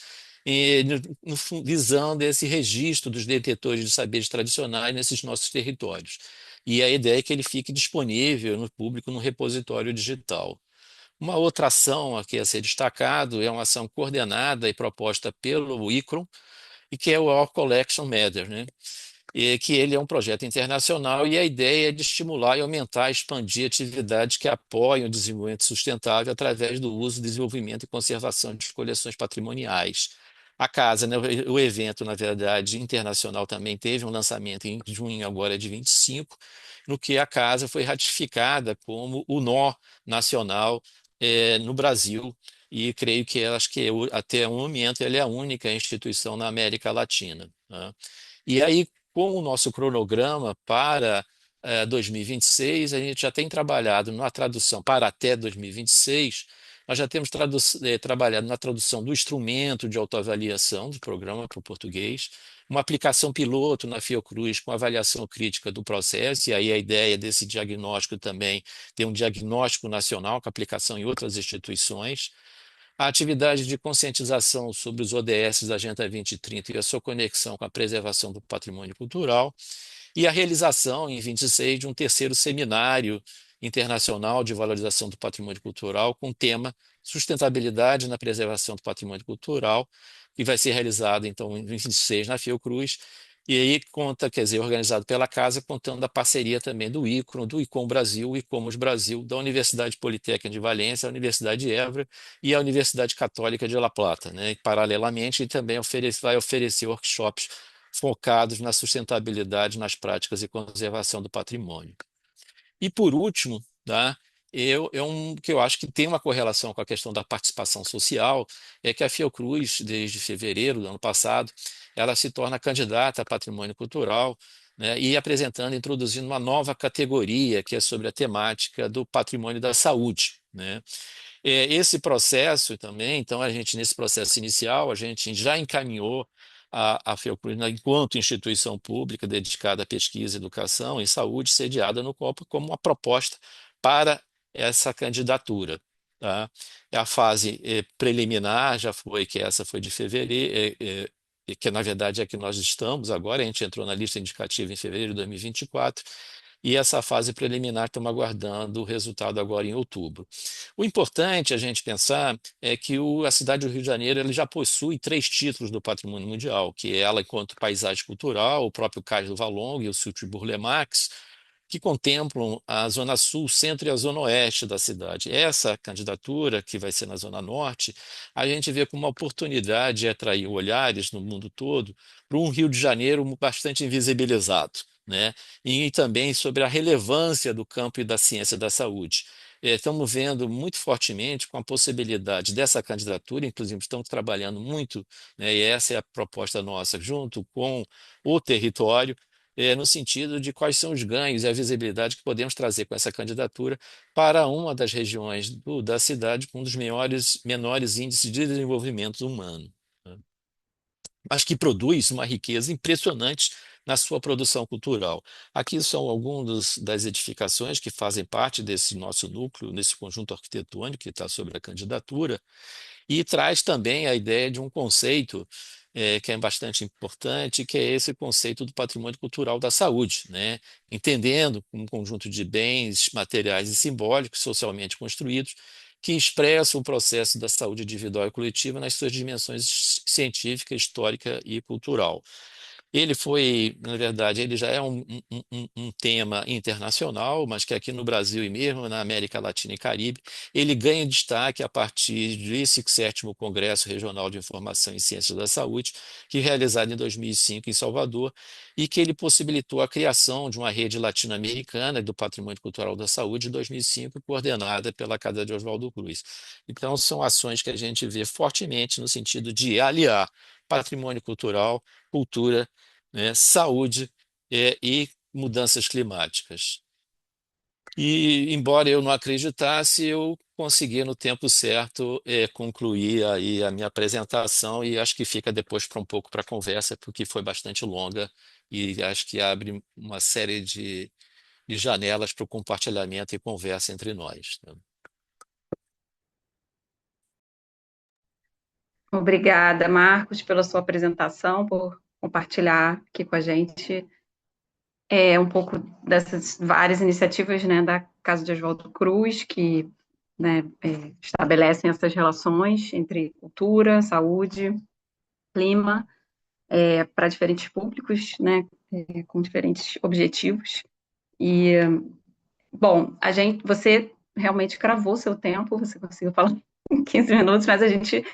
visando esse registro dos detetores de saberes tradicionais nesses nossos territórios. E a ideia é que ele fique disponível no público no repositório digital. Uma outra ação aqui a ser destacado é uma ação coordenada e proposta pelo ICRON, e que é o Our Collection Matters, né? que ele é um projeto internacional e a ideia é de estimular e aumentar, expandir atividades que apoiam o desenvolvimento sustentável através do uso, desenvolvimento e conservação de coleções patrimoniais. A casa, né, o evento, na verdade, internacional também teve um lançamento em junho, agora de 25, no que a casa foi ratificada como o nó nacional no Brasil, e creio que acho que até o momento ela é a única instituição na América Latina, né? E aí, com o nosso cronograma para 2026, a gente já tem trabalhado na tradução para até 2026, nós já temos trabalhado na tradução do instrumento de autoavaliação do programa para o português, uma aplicação piloto na Fiocruz com avaliação crítica do processo, e aí a ideia desse diagnóstico também ter um diagnóstico nacional com aplicação em outras instituições, a atividade de conscientização sobre os ODS da Agenda 2030 e a sua conexão com a preservação do patrimônio cultural, e a realização, em 26, de um terceiro seminário internacional de valorização do patrimônio cultural com o tema Sustentabilidade na Preservação do Patrimônio Cultural, que vai ser realizado, então, em 26, na Fiocruz, e aí conta, quer dizer, organizado pela Casa, contando a parceria também do ICRON, do ICOM Brasil, o ICOMOS Brasil, da Universidade Politécnica de Valência, a Universidade de Évora e a Universidade Católica de La Plata, né? E, paralelamente, também vai oferecer workshops focados na sustentabilidade nas práticas e conservação do patrimônio. E por último, tá, que eu acho que tem uma correlação com a questão da participação social, é que a Fiocruz, desde fevereiro do ano passado, ela se torna candidata a patrimônio cultural, né, e apresentando, introduzindo uma nova categoria, que é sobre a temática do patrimônio da saúde, né? Esse processo também, então, nesse processo inicial, a gente já encaminhou a Fiocruz, enquanto instituição pública dedicada à pesquisa, educação e saúde, sediada no COPA, como uma proposta para essa candidatura. Tá? A fase preliminar essa foi de fevereiro, que na verdade é que nós estamos agora, a gente entrou na lista indicativa em fevereiro de 2024, e essa fase preliminar estamos aguardando o resultado agora em outubro. O importante a gente pensar é que a cidade do Rio de Janeiro ele já possui 3 títulos do Patrimônio Mundial, que é ela enquanto paisagem cultural, o próprio Cais do Valongo e o Sítio Burle-Marx, que contemplam a Zona Sul, Centro e a Zona Oeste da cidade. Essa candidatura, que vai ser na Zona Norte, a gente vê como uma oportunidade de atrair olhares no mundo todo para um Rio de Janeiro bastante invisibilizado, né? E também sobre a relevância do campo e da ciência da saúde. Estamos vendo muito fortemente com a possibilidade dessa candidatura, inclusive estamos trabalhando muito, né, e essa é a proposta nossa, junto com o território, no sentido de quais são os ganhos e a visibilidade que podemos trazer com essa candidatura para uma das regiões da cidade com um dos menores índices de desenvolvimento humano, né? Mas que produz uma riqueza impressionante na sua produção cultural. Aqui são algumas das edificações que fazem parte desse nosso núcleo, nesse conjunto arquitetônico que está sobre a candidatura, e traz também a ideia de um conceito que é bastante importante, que é esse conceito do patrimônio cultural da saúde, né? Entendendo um conjunto de bens materiais e simbólicos socialmente construídos que expressam o processo da saúde individual e coletiva nas suas dimensões científica, histórica e cultural. Ele foi, na verdade, ele já é um tema internacional, mas que aqui no Brasil e mesmo na América Latina e Caribe, ele ganha destaque a partir desse 7º Congresso Regional de Informação em Ciências da Saúde, que é realizado em 2005 em Salvador, e que ele possibilitou a criação de uma rede latino-americana do Patrimônio Cultural da Saúde em 2005, coordenada pela Casa de Oswaldo Cruz. Então, são ações que a gente vê fortemente no sentido de aliar patrimônio cultural, cultura, né, saúde e mudanças climáticas. E, embora eu não acreditasse, eu consegui no tempo certo concluir aí a minha apresentação e acho que fica depois para um pouco para a conversa, porque foi bastante longa e acho que abre uma série de janelas para o compartilhamento e conversa entre nós, né? Obrigada, Marcos, pela sua apresentação, por compartilhar aqui com a gente um pouco dessas várias iniciativas, né, da Casa de Oswaldo Cruz, que, né, estabelecem essas relações entre cultura, saúde, clima, para diferentes públicos, né, com diferentes objetivos. E, bom, você realmente cravou seu tempo, você conseguiu falar em 15 minutos, mas a gente,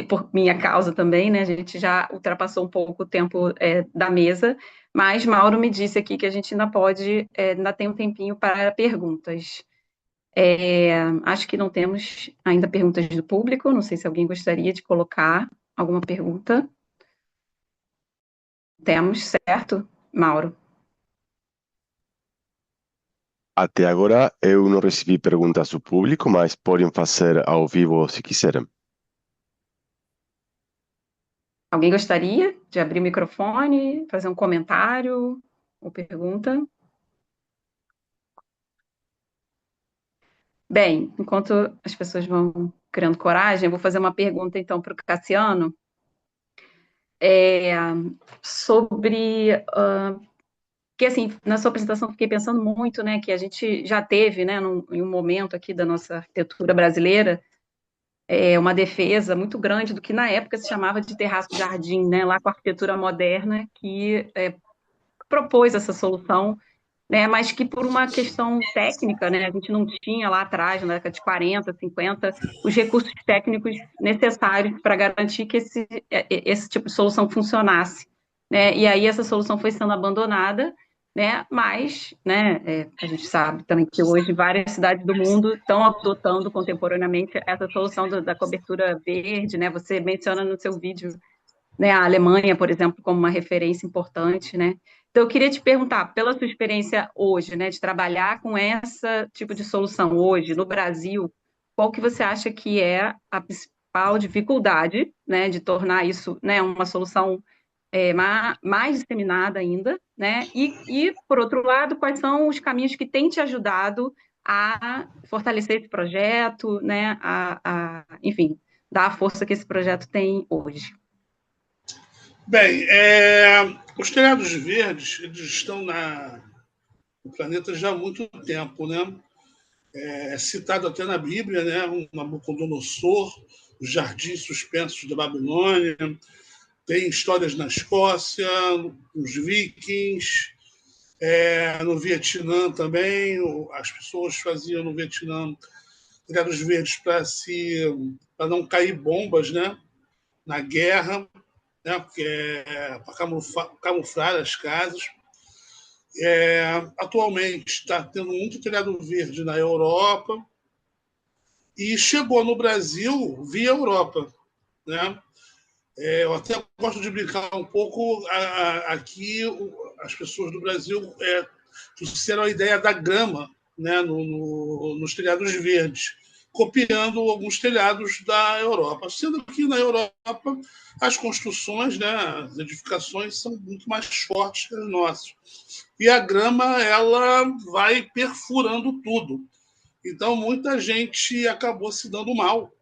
por minha causa também, né, a gente já ultrapassou um pouco o tempo da mesa, mas Mauro me disse aqui que a gente ainda tem um tempinho para perguntas. Acho que não temos ainda perguntas do público, não sei se alguém gostaria de colocar alguma pergunta. Temos, certo, Mauro? Até agora eu não recebi perguntas do público, mas podem fazer ao vivo se quiserem. Alguém gostaria de abrir o microfone, fazer um comentário ou pergunta? Bem, enquanto as pessoas vão criando coragem, eu vou fazer uma pergunta então para o Cassiano sobre que assim, na sua apresentação fiquei pensando muito, né, que a gente já teve, né, em um momento aqui da nossa arquitetura brasileira, uma defesa muito grande do que na época se chamava de terraço-jardim, né, lá com a arquitetura moderna, que propôs essa solução, né, mas que por uma questão técnica, né, a gente não tinha lá atrás, na década de 40, 50, os recursos técnicos necessários para garantir que esse tipo de solução funcionasse, né, e aí essa solução foi sendo abandonada, né, mas, né, a gente sabe também que hoje várias cidades do mundo estão adotando contemporaneamente essa solução da cobertura verde, né, você menciona no seu vídeo, né, a Alemanha, por exemplo, como uma referência importante, né? Então, eu queria te perguntar, pela sua experiência hoje, né, de trabalhar com esse tipo de solução hoje no Brasil, qual que você acha que é a principal dificuldade, né, de tornar isso, né, uma solução mais disseminada ainda, né? E, por outro lado, quais são os caminhos que têm te ajudado a fortalecer esse projeto, né, enfim, dar a força que esse projeto tem hoje? Bem, os telhados verdes eles estão no planeta já há muito tempo, né? É citado até na Bíblia, né? Um Nabucodonosor, os jardins suspensos da Babilônia, tem histórias na Escócia, nos Vikings, no Vietnã também, as pessoas faziam no Vietnã telhados verdes para não cair bombas, né? Na guerra, né? Para camuflar as casas. Atualmente está tendo muito telhado verde na Europa e chegou no Brasil via Europa, né? Eu até gosto de brincar um pouco aqui, as pessoas do Brasil trouxeram a ideia da grama, né, nos telhados verdes, copiando alguns telhados da Europa. Sendo que na Europa as construções, né, as edificações são muito mais fortes que as nossas. E a grama ela vai perfurando tudo. Então, muita gente acabou se dando mal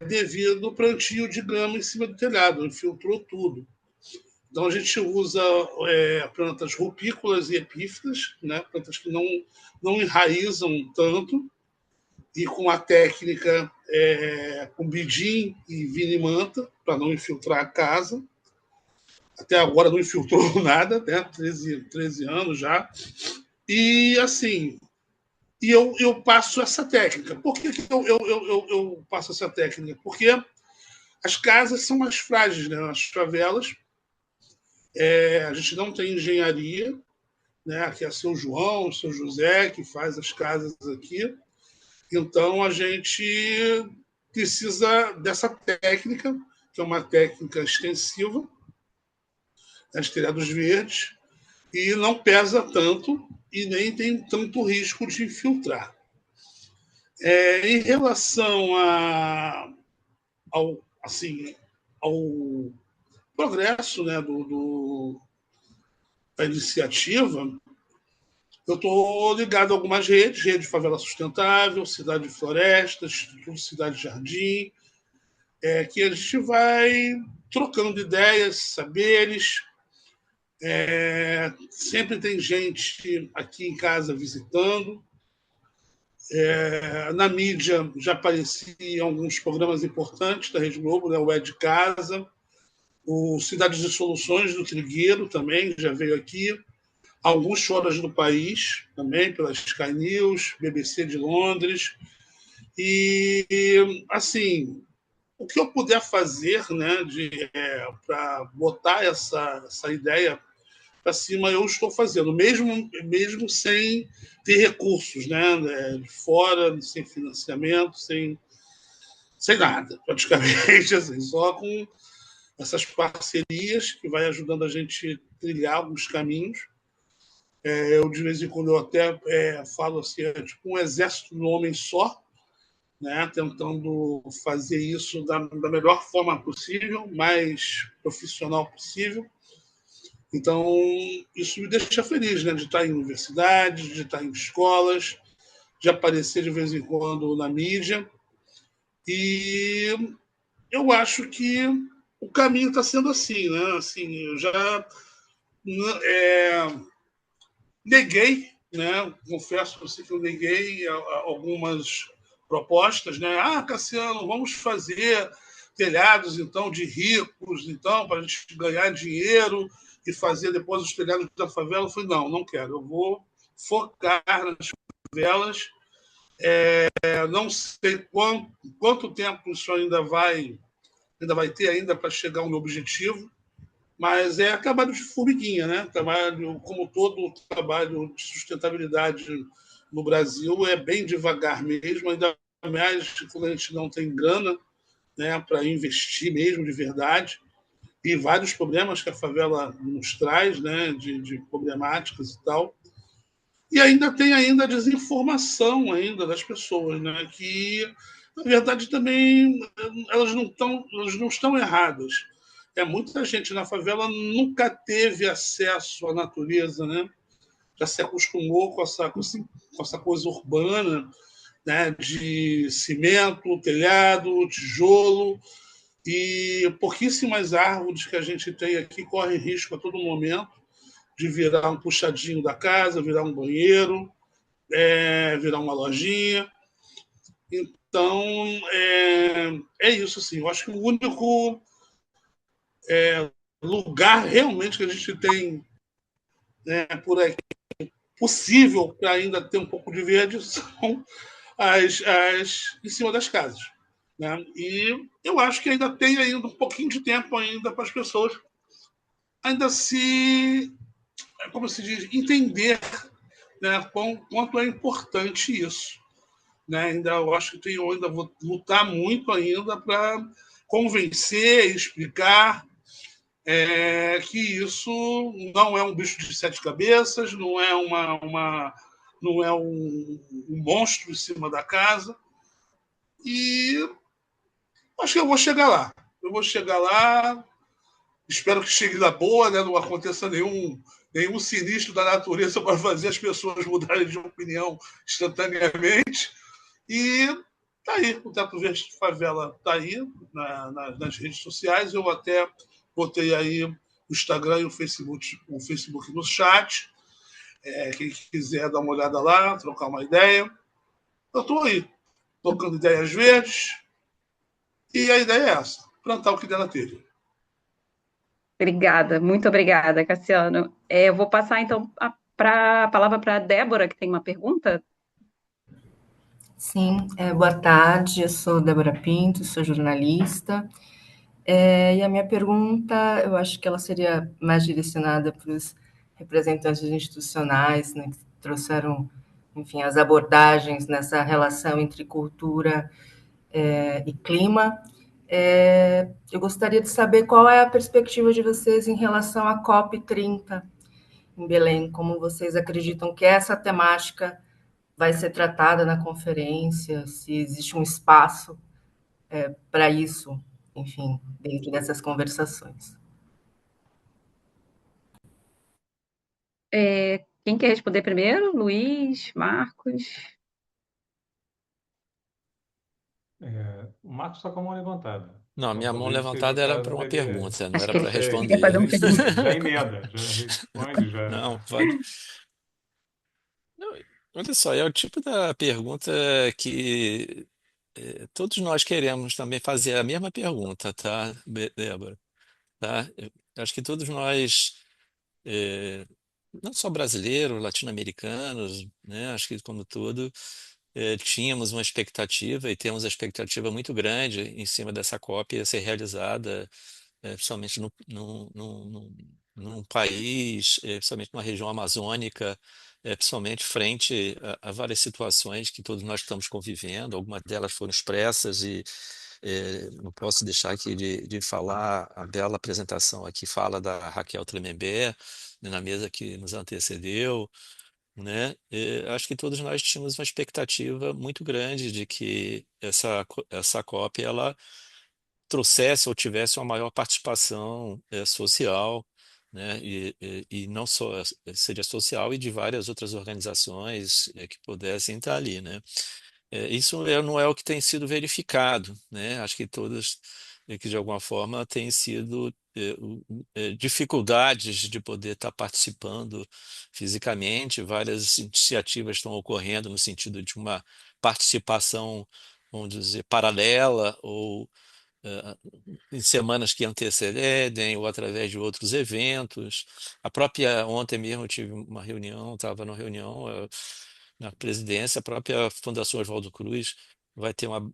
devido ao plantio de grama em cima do telhado, infiltrou tudo. Então, a gente usa plantas rupícolas e epífitas, né? Plantas que não enraizam tanto, e com a técnica com bidim e vinimanta, para não infiltrar a casa. Até agora não infiltrou nada, né? 13 anos já. E, assim, eu passo essa técnica. Por que eu passo essa técnica? Porque as casas são mais frágeis, né? As favelas, a gente não tem engenharia, né? Aqui é seu João, seu José, que faz as casas aqui. Então, a gente precisa dessa técnica, que é uma técnica extensiva, das telhados verdes, e não pesa tanto e nem tem tanto risco de infiltrar. Em relação ao progresso, né, da iniciativa, eu estou ligado a algumas redes, Rede Favela Sustentável, Cidade de Floresta, Instituto Cidade Jardim, que a gente vai trocando ideias, saberes. Sempre tem gente aqui em casa visitando. Na mídia já apareci em alguns programas importantes da Rede Globo, né, o É de Casa. O Cidades de Soluções do Trigueiro também já veio aqui. Alguns choras do país também, pela Sky News, BBC de Londres. E, assim, o que eu puder fazer, né, para botar essa ideia para cima, eu estou fazendo, mesmo sem ter recursos, né, de fora, sem financiamento, sem nada, praticamente, assim, só com essas parcerias que vai ajudando a gente a trilhar alguns caminhos. Eu, de vez em quando, eu até falo assim, é tipo um exército de um homem só, né, tentando fazer isso da melhor forma possível, mais profissional possível. Então, isso me deixa feliz, né, de estar em universidades, de estar em escolas, de aparecer de vez em quando na mídia. E eu acho que o caminho está sendo assim, né? Assim, eu já é, neguei, né? Confesso para você que eu neguei algumas propostas, né? Ah, Cassiano, vamos fazer telhados então de ricos, então para a gente ganhar dinheiro e fazer depois os telhados da favela. Eu falei, não, não quero. Eu vou focar nas favelas. Não sei quanto tempo isso ainda vai ter ainda para chegar ao meu objetivo, mas é trabalho de formiguinha, né? Trabalho, como todo trabalho de sustentabilidade no Brasil, é bem devagar mesmo, ainda mais quando a gente não tem grana, né, para investir mesmo de verdade, e vários problemas que a favela nos traz, né, de problemáticas e tal. E ainda tem ainda a desinformação ainda das pessoas, né, que na verdade também elas não estão erradas. Muita gente na favela nunca teve acesso à natureza, né? Já se acostumou com essa coisa urbana, né? De cimento, telhado, tijolo, e pouquíssimas árvores que a gente tem aqui correm risco a todo momento de virar um puxadinho da casa, virar um banheiro, virar uma lojinha. Então, é isso, assim. Eu acho que o único lugar realmente que a gente tem, né, por aqui possível para ainda ter um pouco de verde são em cima das casas. Né? E eu acho que ainda tem ainda um pouquinho de tempo ainda para as pessoas ainda como se diz, entender, né, quanto é importante isso. Né? Eu acho que eu ainda vou lutar muito ainda para convencer, explicar que isso não é um bicho de sete cabeças, não é não é um monstro em cima da casa. E acho que eu vou chegar lá. Eu vou chegar lá, espero que chegue na boa, né? Não aconteça nenhum sinistro da natureza para fazer as pessoas mudarem de opinião instantaneamente. E tá aí, o Teto Verde de Favela tá aí nas redes sociais. Eu até botei aí o Instagram e o Facebook no chat. Quem quiser dar uma olhada lá, trocar uma ideia. Eu estou aí, tocando ideias verdes. E a ideia é essa: plantar o que der na telha. Obrigada, muito obrigada, Cassiano. Eu vou passar então a palavra para a Débora, que tem uma pergunta. Sim, boa tarde, eu sou Débora Pinto, sou jornalista, e a minha pergunta, eu acho que ela seria mais direcionada para os representantes institucionais, né, que trouxeram, enfim, as abordagens nessa relação entre cultura e clima. Eu gostaria de saber qual é a perspectiva de vocês em relação à COP30 em Belém, como vocês acreditam que essa temática vai ser tratada na conferência, se existe um espaço para isso, enfim, dentro dessas conversações. Quem quer responder primeiro? Luiz, Marcos? O Marcos está com a mão levantada. Não, Então, minha mão talvez seja o levantada era caso para uma dele. pergunta, não Acho era que para ele quer fazer responder. uma pergunta. Já emenda, já responde, já. Não, pode. Não, olha só, é o tipo da pergunta que todos nós queremos também fazer a mesma pergunta, tá, Débora? tá? Eu acho que todos nós, é, não só brasileiros, latino-americanos, né? Acho que como todo, tínhamos uma expectativa e temos uma expectativa muito grande em cima dessa COP ser realizada, principalmente num país, principalmente numa região amazônica, principalmente frente a várias situações que todos nós estamos convivendo. Algumas delas foram expressas e não posso deixar aqui de falar a bela apresentação aqui, fala da Raquel Tremembé, né, na mesa que nos antecedeu, né? Acho que todos nós tínhamos uma expectativa muito grande de que essa COP ela trouxesse ou tivesse uma maior participação social, né? E não só seria social e de várias outras organizações que pudessem estar ali, né? Isso não é o que tem sido verificado, né? Acho que todas que de alguma forma têm sido dificuldades de poder estar participando fisicamente. Várias iniciativas estão ocorrendo no sentido de uma participação, vamos dizer, paralela ou eh, em semanas que antecedem ou através de outros eventos. A própria ontem mesmo eu tive uma reunião, estava numa reunião na presidência, a própria Fundação Oswaldo Cruz vai ter uma,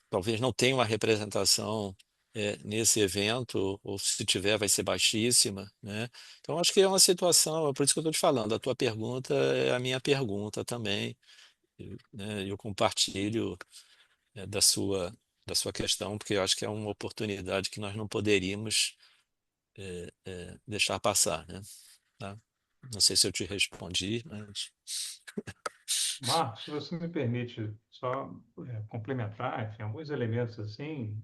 talvez não tenha uma representação nesse evento, ou se tiver vai ser baixíssima, né? Então acho que é uma situação, é por isso que eu estou te falando, a tua pergunta é a minha pergunta também, né? Eu compartilho da sua questão, porque eu acho que é uma oportunidade que nós não poderíamos deixar passar, né? Tá? Não sei se eu te respondi, mas Marcos, se você me permite só complementar, enfim, alguns elementos assim,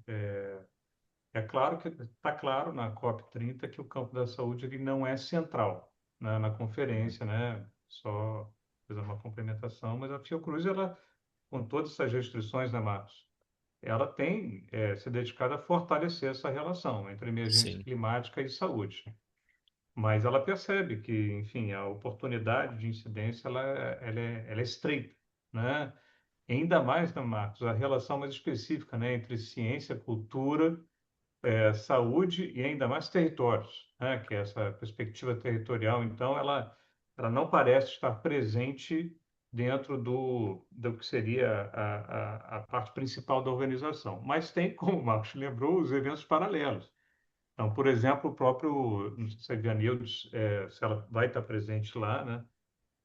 é claro que está claro na COP30 que o campo da saúde ele não é central, né, na conferência, né? Só fazer uma complementação, mas a Fiocruz, ela, com todas essas restrições, né, Marcos, ela tem se dedicado a fortalecer essa relação entre emergência sim, climática e saúde. Mas ela percebe que, enfim, a oportunidade de incidência ela é estreita, né? Ainda mais, né, Marcos, a relação mais específica, né, entre ciência, cultura, saúde e ainda mais territórios, né, que é essa perspectiva territorial. Então, ela não parece estar presente dentro do que seria a parte principal da organização. Mas tem, como o Marcos lembrou, os eventos paralelos. Então, por exemplo, o próprio, não sei se a Vianildes, se ela vai estar presente lá, né?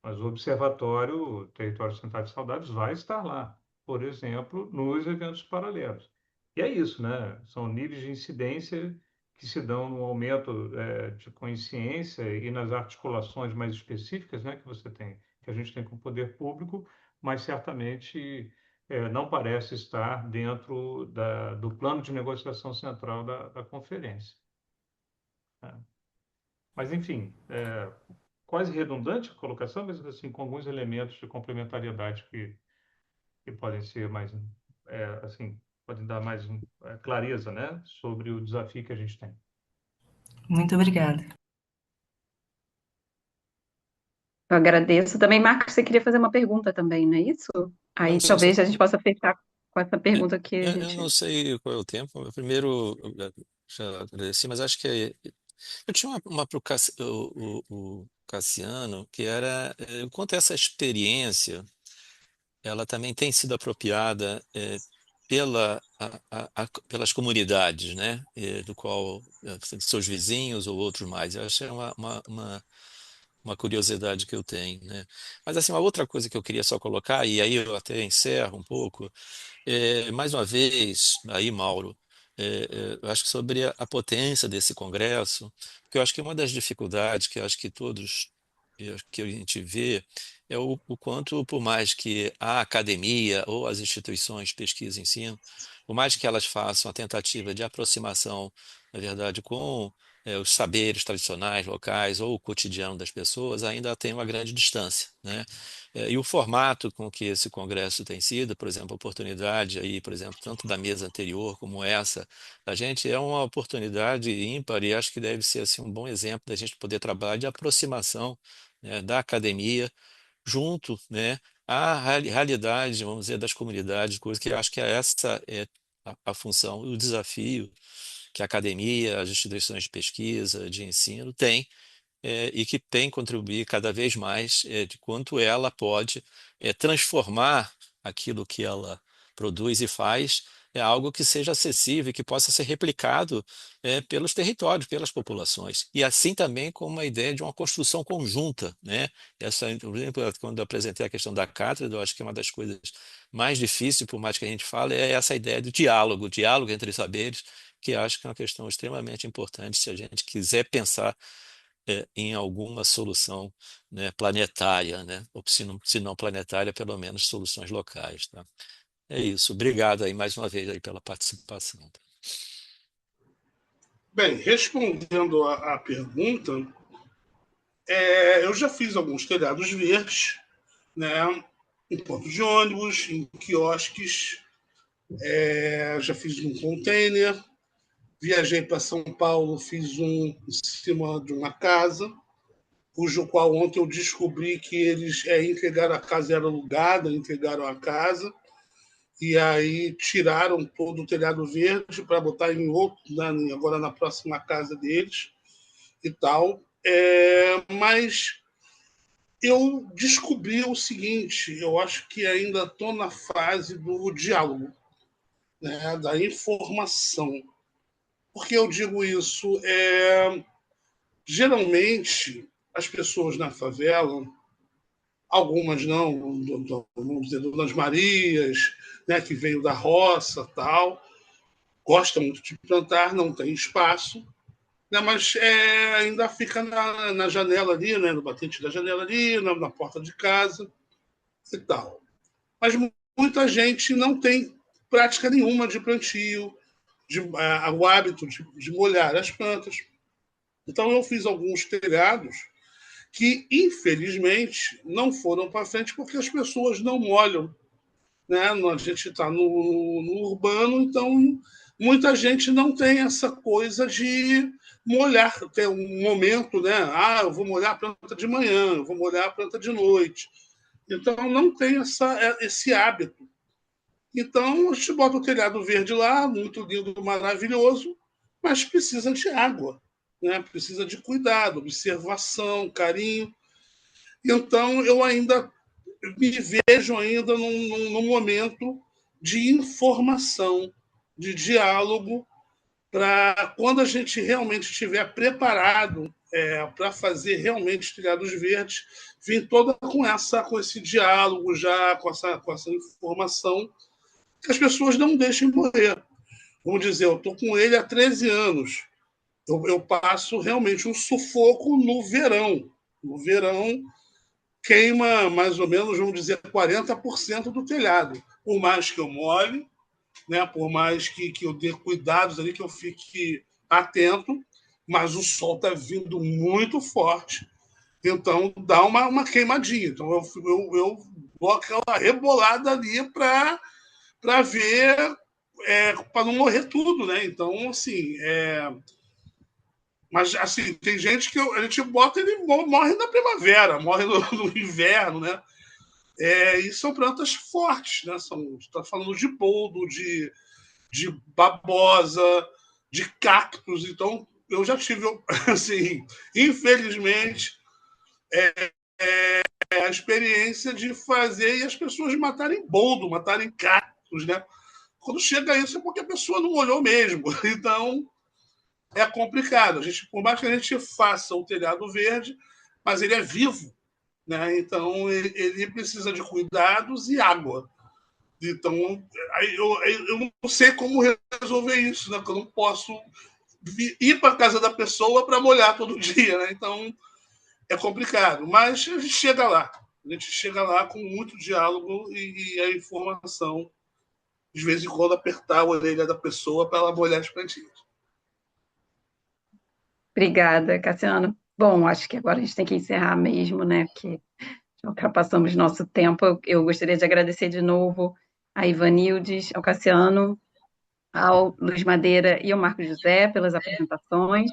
Mas o Observatório Território Sanitário e Saudáveis vai estar lá, por exemplo, nos eventos paralelos. E é isso, né? São níveis de incidência que se dão no aumento de consciência e nas articulações mais específicas, né, que você tem, que a gente tem com o poder público, mas certamente não parece estar dentro do plano de negociação central da conferência, né? Mas, enfim, quase redundante a colocação, mas assim, com alguns elementos de complementariedade que podem ser mais, assim, podem dar mais clareza, né, sobre o desafio que a gente tem. Muito obrigada. Eu agradeço. Também, Marcos, você queria fazer uma pergunta também, não é isso? não, Aí sim, só talvez a gente possa fechar com essa pergunta que a eu gente. não sei qual é o tempo. Primeiro, eu já agradeci, mas acho que eu tinha uma para o Cassiano, que era quanto essa experiência, ela também tem sido apropriada pelas comunidades, né? Do qual seus vizinhos ou outros mais. Eu acho que é uma curiosidade que eu tenho, né? Mas assim, uma outra coisa que eu queria só colocar, e aí eu até encerro um pouco, mais uma vez, aí, Mauro, eu acho que sobre a potência desse Congresso, porque eu acho que uma das dificuldades que eu acho que todos que a gente vê é o quanto, por mais que a academia ou as instituições de pesquisa e ensino, por mais que elas façam a tentativa de aproximação, na verdade, com os saberes tradicionais, locais ou o cotidiano das pessoas, ainda tem uma grande distância, né? E o formato com que esse congresso tem sido, por exemplo, a oportunidade aí, por exemplo, tanto da mesa anterior como essa, a gente é uma oportunidade ímpar e acho que deve ser assim um bom exemplo da gente poder trabalhar de aproximação, né, da academia junto, né, à realidade, vamos dizer, das comunidades, coisa que eu acho que essa é a função, o desafio que a academia, as instituições de pesquisa, de ensino têm, e que tem que contribuir cada vez mais de quanto ela pode transformar aquilo que ela produz e faz algo que seja acessível e que possa ser replicado pelos territórios, pelas populações. E assim também com uma ideia de uma construção conjunta, né? Por exemplo, quando eu apresentei a questão da cátedra, eu acho que uma das coisas mais difíceis, por mais que a gente fale, é essa ideia do diálogo, o diálogo entre saberes, que acho que é uma questão extremamente importante se a gente quiser pensar em alguma solução, né, planetária, né? Ou se não planetária, pelo menos soluções locais, tá? É isso. Obrigado aí mais uma vez aí pela participação. Bem, respondendo à pergunta, eu já fiz alguns telhados verdes, né, em pontos de ônibus, em quiosques, já fiz um container, viajei para São Paulo, fiz um em cima de uma casa, cujo qual ontem eu descobri que eles entregaram a casa, era alugada, entregaram a casa, e aí tiraram todo o telhado verde para botar em outro, né, agora na próxima casa deles e tal. Mas eu descobri o seguinte, eu acho que ainda estou na fase do diálogo, né, da informação. Por que eu digo isso? Geralmente, as pessoas na favela, algumas não, vamos dizer, Donas Marias, né, que veio da roça, tal, gosta muito de plantar, não tem espaço, né, mas ainda fica na janela ali, né, no batente da janela ali, na porta de casa e tal. Mas muita gente não tem prática nenhuma de plantio, o hábito de molhar as plantas. Então, eu fiz alguns telhados que, infelizmente, não foram para frente porque as pessoas não molham, né? A gente está no urbano, então muita gente não tem essa coisa de molhar, ter um momento, né? Eu vou molhar a planta de manhã, eu vou molhar a planta de noite. Então, não tem esse hábito. Então, a gente bota o telhado verde lá, muito lindo, maravilhoso, mas precisa de água, né? Precisa de cuidado, observação, carinho. Então, eu ainda me vejo ainda num momento de informação, de diálogo, para quando a gente realmente estiver preparado para fazer realmente telhados verdes, vir toda com esse diálogo já, com essa informação, que as pessoas não deixem morrer. Vamos dizer, eu estou com ele há 13 anos. Eu passo realmente um sufoco no verão. No verão, queima mais ou menos, vamos dizer, 40% do telhado. Por mais que eu molhe, né, por mais que eu dê cuidados ali, que eu fique atento, mas o sol está vindo muito forte, então dá uma queimadinha. Então eu dou aquela rebolada ali para ver, para não morrer tudo, né? Então, assim, mas assim, tem gente que a gente bota e ele morre na primavera, morre no inverno, né? E são plantas fortes, né? Está falando de boldo, de babosa, de cactos. Então, eu já tive, assim, infelizmente, a experiência de fazer e as pessoas matarem boldo, matarem cactos, né? Quando chega isso é porque a pessoa não olhou mesmo. Então, é complicado. Por mais que a gente faça o telhado verde, mas ele é vivo, né? Então, ele precisa de cuidados e água. Então, eu não sei como resolver isso, né? Porque eu não posso ir para a casa da pessoa para molhar todo dia, né? Então, é complicado. Mas a gente chega lá. A gente chega lá com muito diálogo e a informação, de vez em quando, apertar a orelha da pessoa para ela molhar as plantinhas. Obrigada, Cassiano. Bom, acho que agora a gente tem que encerrar mesmo, né? Porque já ultrapassamos nosso tempo. Eu gostaria de agradecer de novo a Ivanildes, ao Cassiano, ao Luiz Madeira e ao Marco José pelas apresentações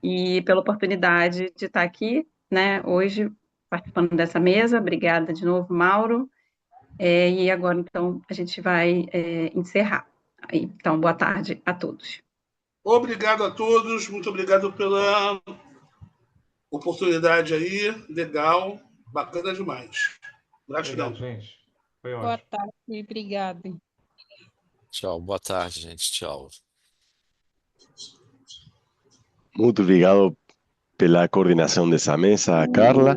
e pela oportunidade de estar aqui, né, hoje, participando dessa mesa. Obrigada de novo, Mauro. E agora, então, a gente vai encerrar. Então, boa tarde a todos. Obrigado a todos, muito obrigado pela oportunidade aí, legal, bacana demais. Gratidão. Obrigado, gente. Foi Boa ótimo. tarde, obrigada. Tchau, boa tarde, gente. Tchau. Muito obrigado pela coordenação dessa mesa, Carla.